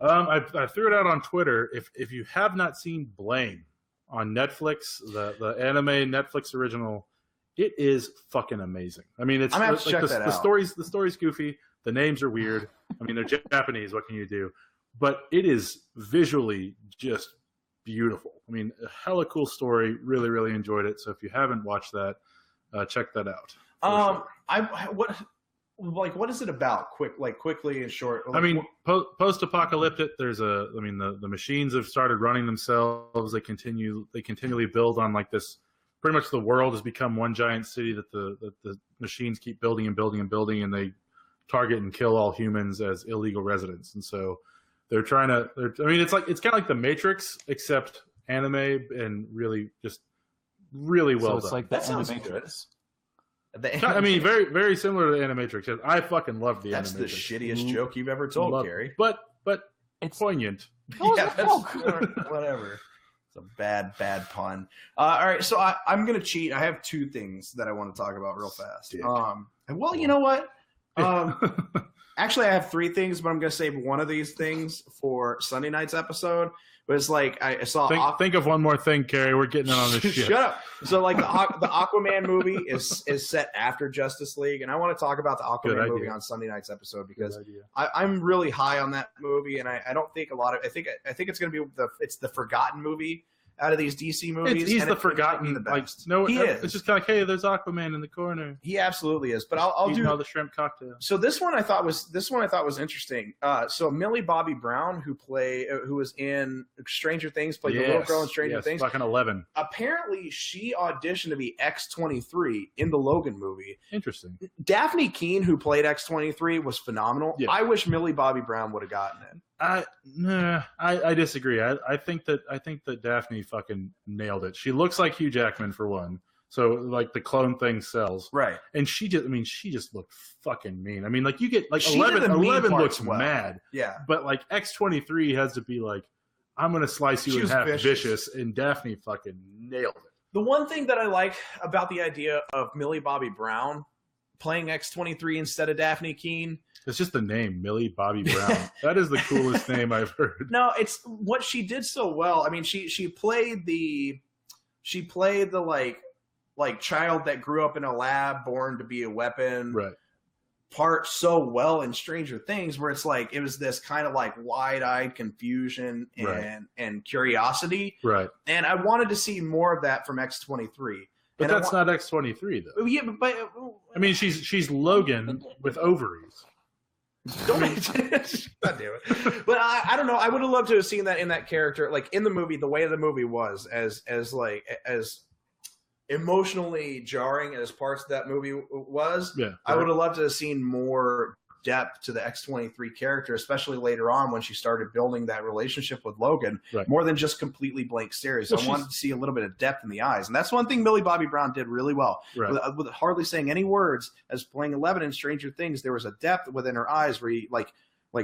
I threw it out on Twitter. If you have not seen Blame on Netflix, the anime Netflix original, it is fucking amazing. I mean, it's I'm gonna have to like check that out. The story's goofy. The names are weird. I mean, they're Japanese. What can you do? But it is visually just beautiful. I mean, a hella cool story. Really, really enjoyed it. So if you haven't watched that, check that out. Sure. What is it about? Quickly and short. Like, I mean, post-apocalyptic. The machines have started running themselves. They continually build on like this. Pretty much the world has become one giant city that the machines keep building and building and building, and they target and kill all humans as illegal residents. And so they're trying to. It's kind of like the Matrix, except anime and really well done. It's like the Animatrix. I mean, very, very similar to the Animatrix. I fucking love the Animatrix. That's the shittiest joke you've ever told, Kerry. But it's poignant. Yeah, whatever. It's a bad pun. All right, so I'm going to cheat. I have two things that I want to talk about real fast. Well, you know what? Actually, I have three things, but I'm going to save one of these things for Sunday night's episode. But it's like I saw. Think of one more thing, Kerry. We're getting on this shit. Shut up. So like the Aquaman movie is set after Justice League, and I want to talk about the Aquaman movie on Sunday night's episode because I'm really high on that movie, and I don't think I think it's going to be the forgotten movie out of these DC movies. He's the forgotten. The best. He is. It's just kind of, hey, there's Aquaman in the corner. He absolutely is. But I'll do the shrimp cocktail. So this one I thought was interesting. So Millie Bobby Brown, who was in Stranger Things, played the little girl in Stranger Things. Fucking 11. Apparently, she auditioned to be X-23 in the Logan movie. Interesting. Daphne Keane, who played X-23, was phenomenal. Yeah. I wish Millie Bobby Brown would have gotten it. I disagree. I think that Daphne fucking nailed it. She looks like Hugh Jackman for one. So like the clone thing sells. Right. And she just looked fucking mean. I mean, like you get like 11 looks mad. Yeah. But like X-23 has to be like, I'm going to slice you in half vicious, and Daphne fucking nailed it. The one thing that I like about the idea of Millie Bobby Brown playing X-23 instead of Daphne Keane. It's just the name, Millie Bobby Brown. That is the coolest name I've heard. No, it's what she did so well. I mean, she played the like child that grew up in a lab, born to be a weapon. Right. Part so well in Stranger Things, where it's like it was this kind of like wide-eyed confusion and curiosity. Right. And I wanted to see more of that from X-23. But that's not X-23 though. Yeah, but I mean, she's Logan with ovaries. God damn it. But I don't know. I would have loved to have seen that in that character, like in the movie, the way the movie was, as emotionally jarring as parts of that movie was. Yeah, I would have loved to have seen more depth to the X-23 character, especially later on when she started building that relationship with Logan, more than just completely blank stares. So I wanted to see a little bit of depth in the eyes. And that's one thing Millie Bobby Brown did really well. With hardly saying any words, as playing 11 in Stranger Things, there was a depth within her eyes where like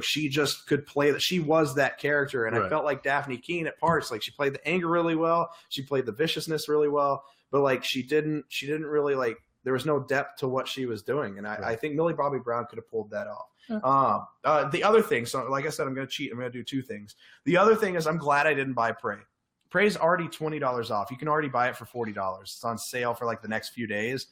she just could play that. She was that character. And I felt like Daphne Keane at parts, like she played the anger really well. She played the viciousness really well, but like she didn't really like, there was no depth to what she was doing. And I think Millie Bobby Brown could have pulled that off. Yeah. The other thing, so like I said, I'm going to cheat. I'm going to do two things. The other thing is I'm glad I didn't buy Prey. Prey's already $20 off. You can already buy it for $40. It's on sale for like the next few days.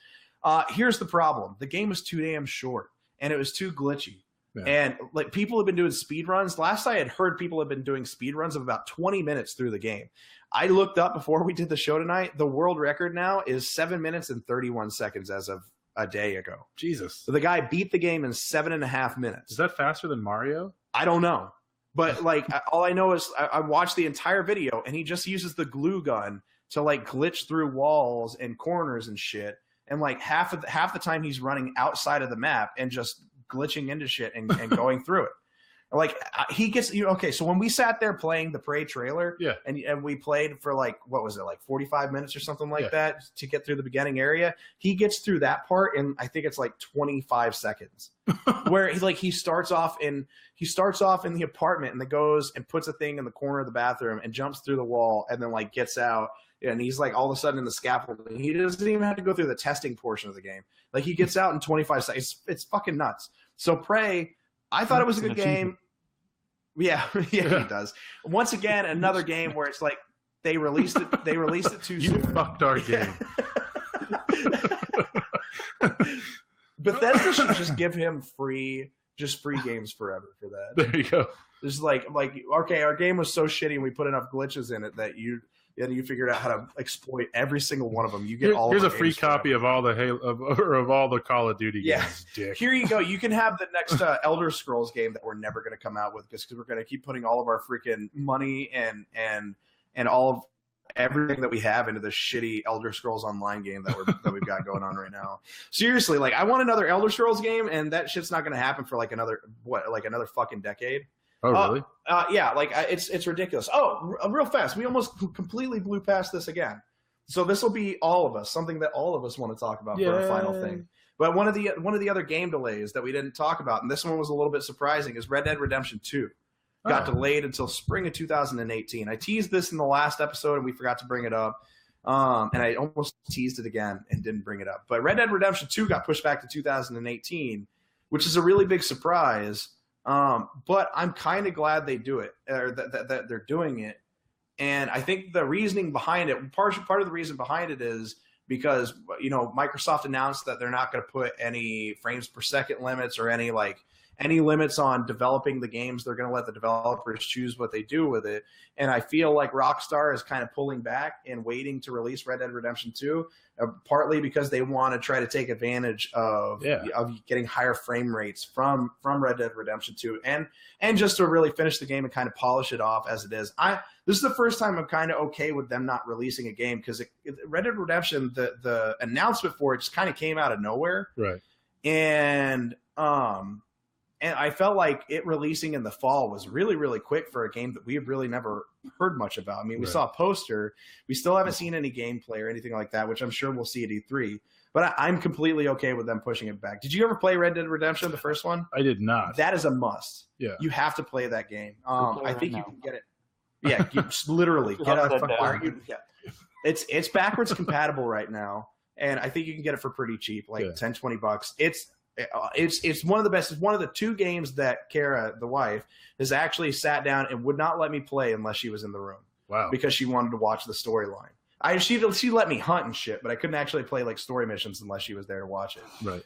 Here's the problem. The game was too damn short and it was too glitchy. Yeah. And like people have been doing speed runs. Last I had heard, people have been doing speed runs of about 20 minutes through the game. I looked up before we did the show tonight. The world record now is 7 minutes and 31 seconds as of a day ago. Jesus. So the guy beat the game in 7.5 minutes. Is that faster than Mario? I don't know. But like all I know is I watched the entire video and he just uses the glue gun to like glitch through walls and corners and shit. And like half the time he's running outside of the map and just glitching into shit and going through it. Like he gets okay. So when we sat there playing the Prey trailer, and we played for like what was it, like 45 minutes or something like that to get through the beginning area. He gets through that part in I think it's like 25 seconds, where he starts off in the apartment and then goes and puts a thing in the corner of the bathroom and jumps through the wall and then like gets out and he's like all of a sudden in the scaffolding. He doesn't even have to go through the testing portion of the game. Like he gets out in 25 seconds. It's fucking nuts. So Prey. I thought it was a good game. Yeah, he does. Once again, another game where it's like they released it too soon. You fucked our game. Bethesda should just give him free games forever for that. There you go. Just like okay, our game was so shitty and we put enough glitches in it that you figured out how to exploit every single one of them. You get all. Here's a free copy of all the of all the Call of Duty games. Dick. Here you go. You can have the next Elder Scrolls game that we're never going to come out with because we're going to keep putting all of our freaking money and all of everything that we have into this shitty Elder Scrolls Online game that we've got going on right now. Seriously, like I want another Elder Scrolls game, and that shit's not going to happen for like another fucking decade. Oh, really? Yeah, like it's ridiculous. Oh, real fast. We almost completely blew past this again. So this will be all of us, something that all of us want to talk about for our final thing. But one of the other game delays that we didn't talk about, and this one was a little bit surprising, is Red Dead Redemption 2. Got delayed until spring of 2018. I teased this in the last episode, and we forgot to bring it up. And I almost teased it again and didn't bring it up. But Red Dead Redemption 2 got pushed back to 2018, which is a really big surprise. But I'm kind of glad they do it, or that they're doing it. And I think the reasoning behind it, part of the reason behind it is because, Microsoft announced that they're not going to put any frames per second limits or any limits on developing the games. They're going to let the developers choose what they do with it. And I feel like Rockstar is kind of pulling back and waiting to release Red Dead Redemption 2, partly because they want to try to take advantage of getting higher frame rates from Red Dead Redemption 2 and just to really finish the game and kind of polish it off as it is. This is the first time I'm kind of okay with them not releasing a game because Red Dead Redemption, the announcement for it just kind of came out of nowhere. Right. And I felt like it releasing in the fall was really, really quick for a game that we have really never heard much about. I mean, we saw a poster. We still haven't seen any gameplay or anything like that, which I'm sure we'll see at E3. But I'm completely okay with them pushing it back. Did you ever play Red Dead Redemption, the first one? I did not. That is a must. Yeah. You have to play that game. I think you can get it. Yeah, you just literally get a It's backwards compatible right now, and I think you can get it for pretty cheap, like $10-$20. It's one of the best. It's one of the two games that Kara, the wife, has actually sat down and would not let me play unless she was in the room. Wow. Because she wanted to watch the storyline. She let me hunt and shit, but I couldn't actually play like story missions unless she was there to watch it. Right.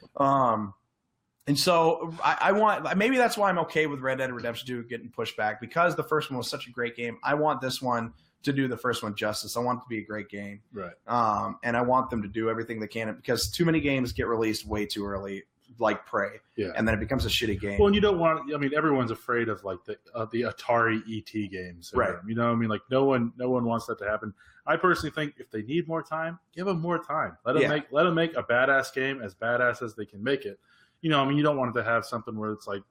And so I want, maybe that's why I'm okay with Red Dead Redemption 2 getting pushed back, because the first one was such a great game. I want this one to do the first one justice. I want it to be a great game. Right. And I want them to do everything they can, because too many games get released way too early, like Prey. Yeah. And then it becomes a shitty game. Well, and you don't want, I mean, everyone's afraid of like the Atari ET games. Right. You know what I mean? Like no one wants that to happen. I personally think if they need more time, give them more time. Let them make a badass game as badass as they can make it. You know, I mean, you don't want it to have something where it's like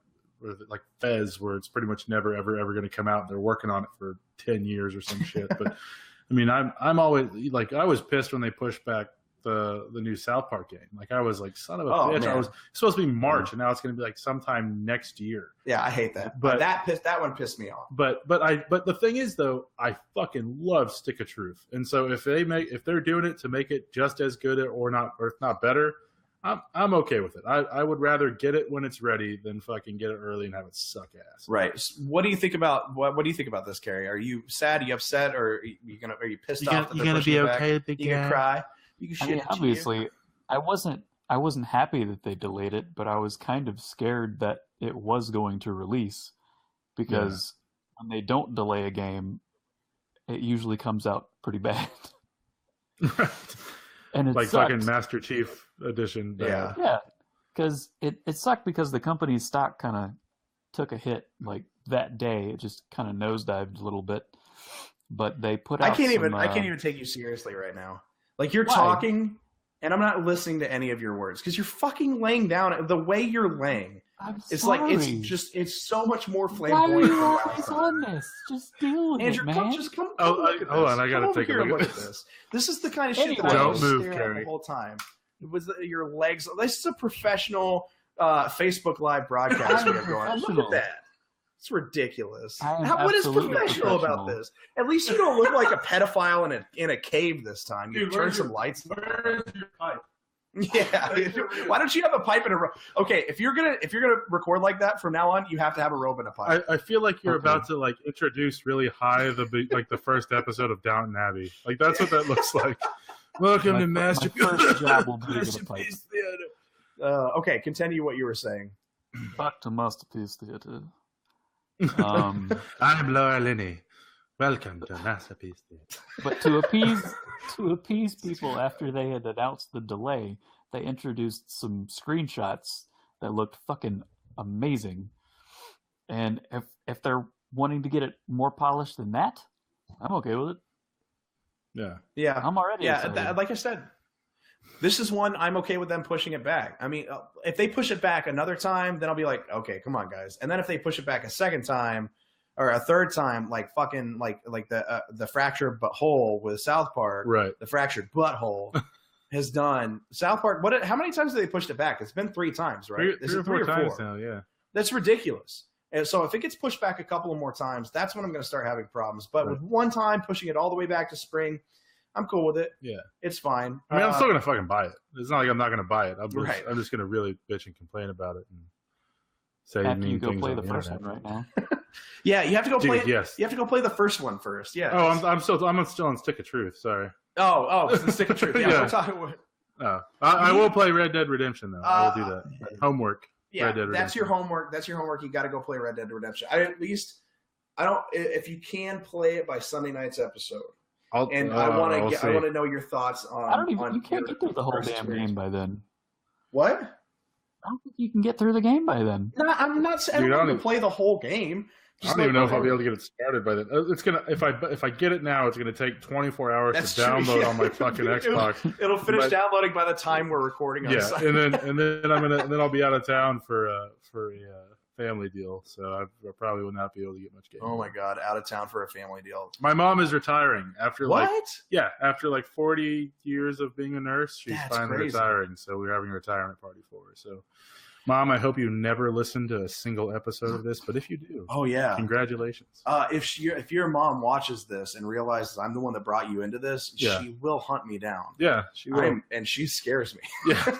Fez, where it's pretty much never, ever, ever going to come out. And they're working on it for 10 years or some shit. But I mean, I'm always like, I was pissed when they pushed back the new South Park game. Like, I was like, son of a bitch. Man. I was supposed to be March, and now it's going to be like sometime next year. Yeah, I hate that. But that one pissed me off. But the thing is, though, I fucking love Stick of Truth, and so if they're doing it to make it just as good or if not better, I'm okay with it. I would rather get it when it's ready than fucking get it early and have it suck ass. Right. What do you think about this, Kerry? Are you sad? Are you upset? Or are you pissed off? You're gonna be okay, big guy? You gonna cry? obviously, I wasn't I wasn't happy that they delayed it, but I was kind of scared that it was going to release because when they don't delay a game, it usually comes out pretty bad. Right. And it like sucked. fucking Master Chief Edition. Yeah. Yeah, because it sucked because the company's stock kind of took a hit like that day. It just kind of nosedived a little bit. But they put out I can't even take you seriously right now. Like you're Why? talking and I'm not listening to any of your words because you're fucking laying down the way you're laying. It's like it's so much more Why flamboyant. are you than always last on time. this? Just deal with Andrew, it, man. come Oh, look at hold this. on, I gotta Come over take a here and look at this. This is the kind of shit that I Don't was move, staring at Kerry. the whole time. It was your legs. This is a professional Facebook Live broadcast we have going. Look at that. It's ridiculous. What is professional about this? At least you don't look like a pedophile in a cave this time. You turn some lights. Where is your pipe? Yeah. Why don't you have a pipe and a robe? Okay, if you're gonna record like that from now on, you have to have a robe and a pipe. I feel like you're about to like introduce really high the first episode of Downton Abbey. Like that's what that looks like. Welcome to Masterpiece. My first job will be with a pipe. Theater. Okay, continue what you were saying. Back to Masterpiece Theater. I'm Laura Linney. Welcome to Masterpiece Theater. But to appease people after they had announced the delay, they introduced some screenshots that looked fucking amazing. And if they're wanting to get it more polished than that, I'm okay with it. Yeah. I'm already excited. Like I said, this is one I'm okay with them pushing it back. I mean, if they push it back another time, then I'll be like, okay, come on, guys. And then if they push it back a second time or a third time, like fucking like the fractured butthole with South Park, Right. The fractured butthole has done South Park. How many times have they pushed it back? It's been 3 times, right? Three or four times now, yeah. That's ridiculous. And so if it gets pushed back a couple of more times, that's when I'm going to start having problems. But with one time pushing it all the way back to spring, I'm cool with it. Yeah. It's fine. I mean, I'm still going to fucking buy it. It's not like I'm not going to buy it. I'm just going to really bitch and complain about it and say After mean you go things play on the first internet. one right now. Yeah, you have to go play it. Yes. You have to go play the first one first. Yeah. Oh, I'm still on Stick of Truth. Sorry. Oh, it's the Stick of Truth. Yeah, Yeah. we're talking. I will play Red Dead Redemption though. I will do that. Homework. Yeah, Red Dead Redemption. that's your homework. That's your homework. You got to go play Red Dead Redemption. I don't. If you can play it by Sunday night's episode, I want to know your thoughts on. I don't even. You can't get through the whole damn game by then. What? I don't think you can get through the game by then. No, I'm not saying I'm going to play the whole game. I don't even know if I'll be able to get it started by then. It's gonna if I get it now, it's gonna take 24 hours to download on my fucking Xbox. It'll finish downloading by the time we're recording. On and then I'll be out of town for a family deal, so I probably will not be able to get much game. Oh my god, out of town for a family deal. My mom is retiring after what? After 40 years of being a nurse, she's finally retiring. So we're having a retirement party for her. So. Mom, I hope you never listen to a single episode of this, but if you do, congratulations. If your mom watches this and realizes I'm the one that brought you into this, she will hunt me down. Yeah, she will. And she scares me. Yeah.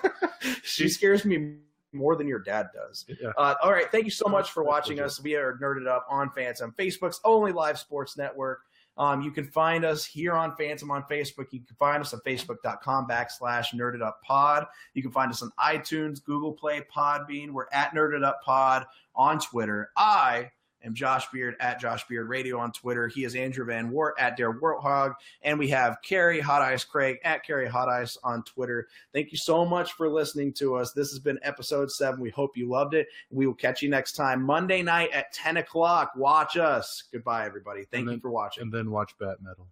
She scares me more than your dad does. Yeah. All right, thank you so much for watching us. We are Nerded Up on Phantom, Facebook's only live sports network. You can find us here on Phantom on Facebook. You can find us on Facebook.com/NerdedUpPod. You can find us on iTunes, Google Play, Podbean. We're at Nerded Up Pod on Twitter. I am Josh Beard at Josh Beard Radio on Twitter. He is Andrew Van Wart at Dare Warthog. And we have Kerry Hot Ice Craig at Kerry Hot Ice on Twitter. Thank you so much for listening to us. This has been episode 7. We hope you loved it. We will catch you next time, Monday night at 10 o'clock. Watch us. Goodbye, everybody. Thank you for watching. And then watch Bat Metal.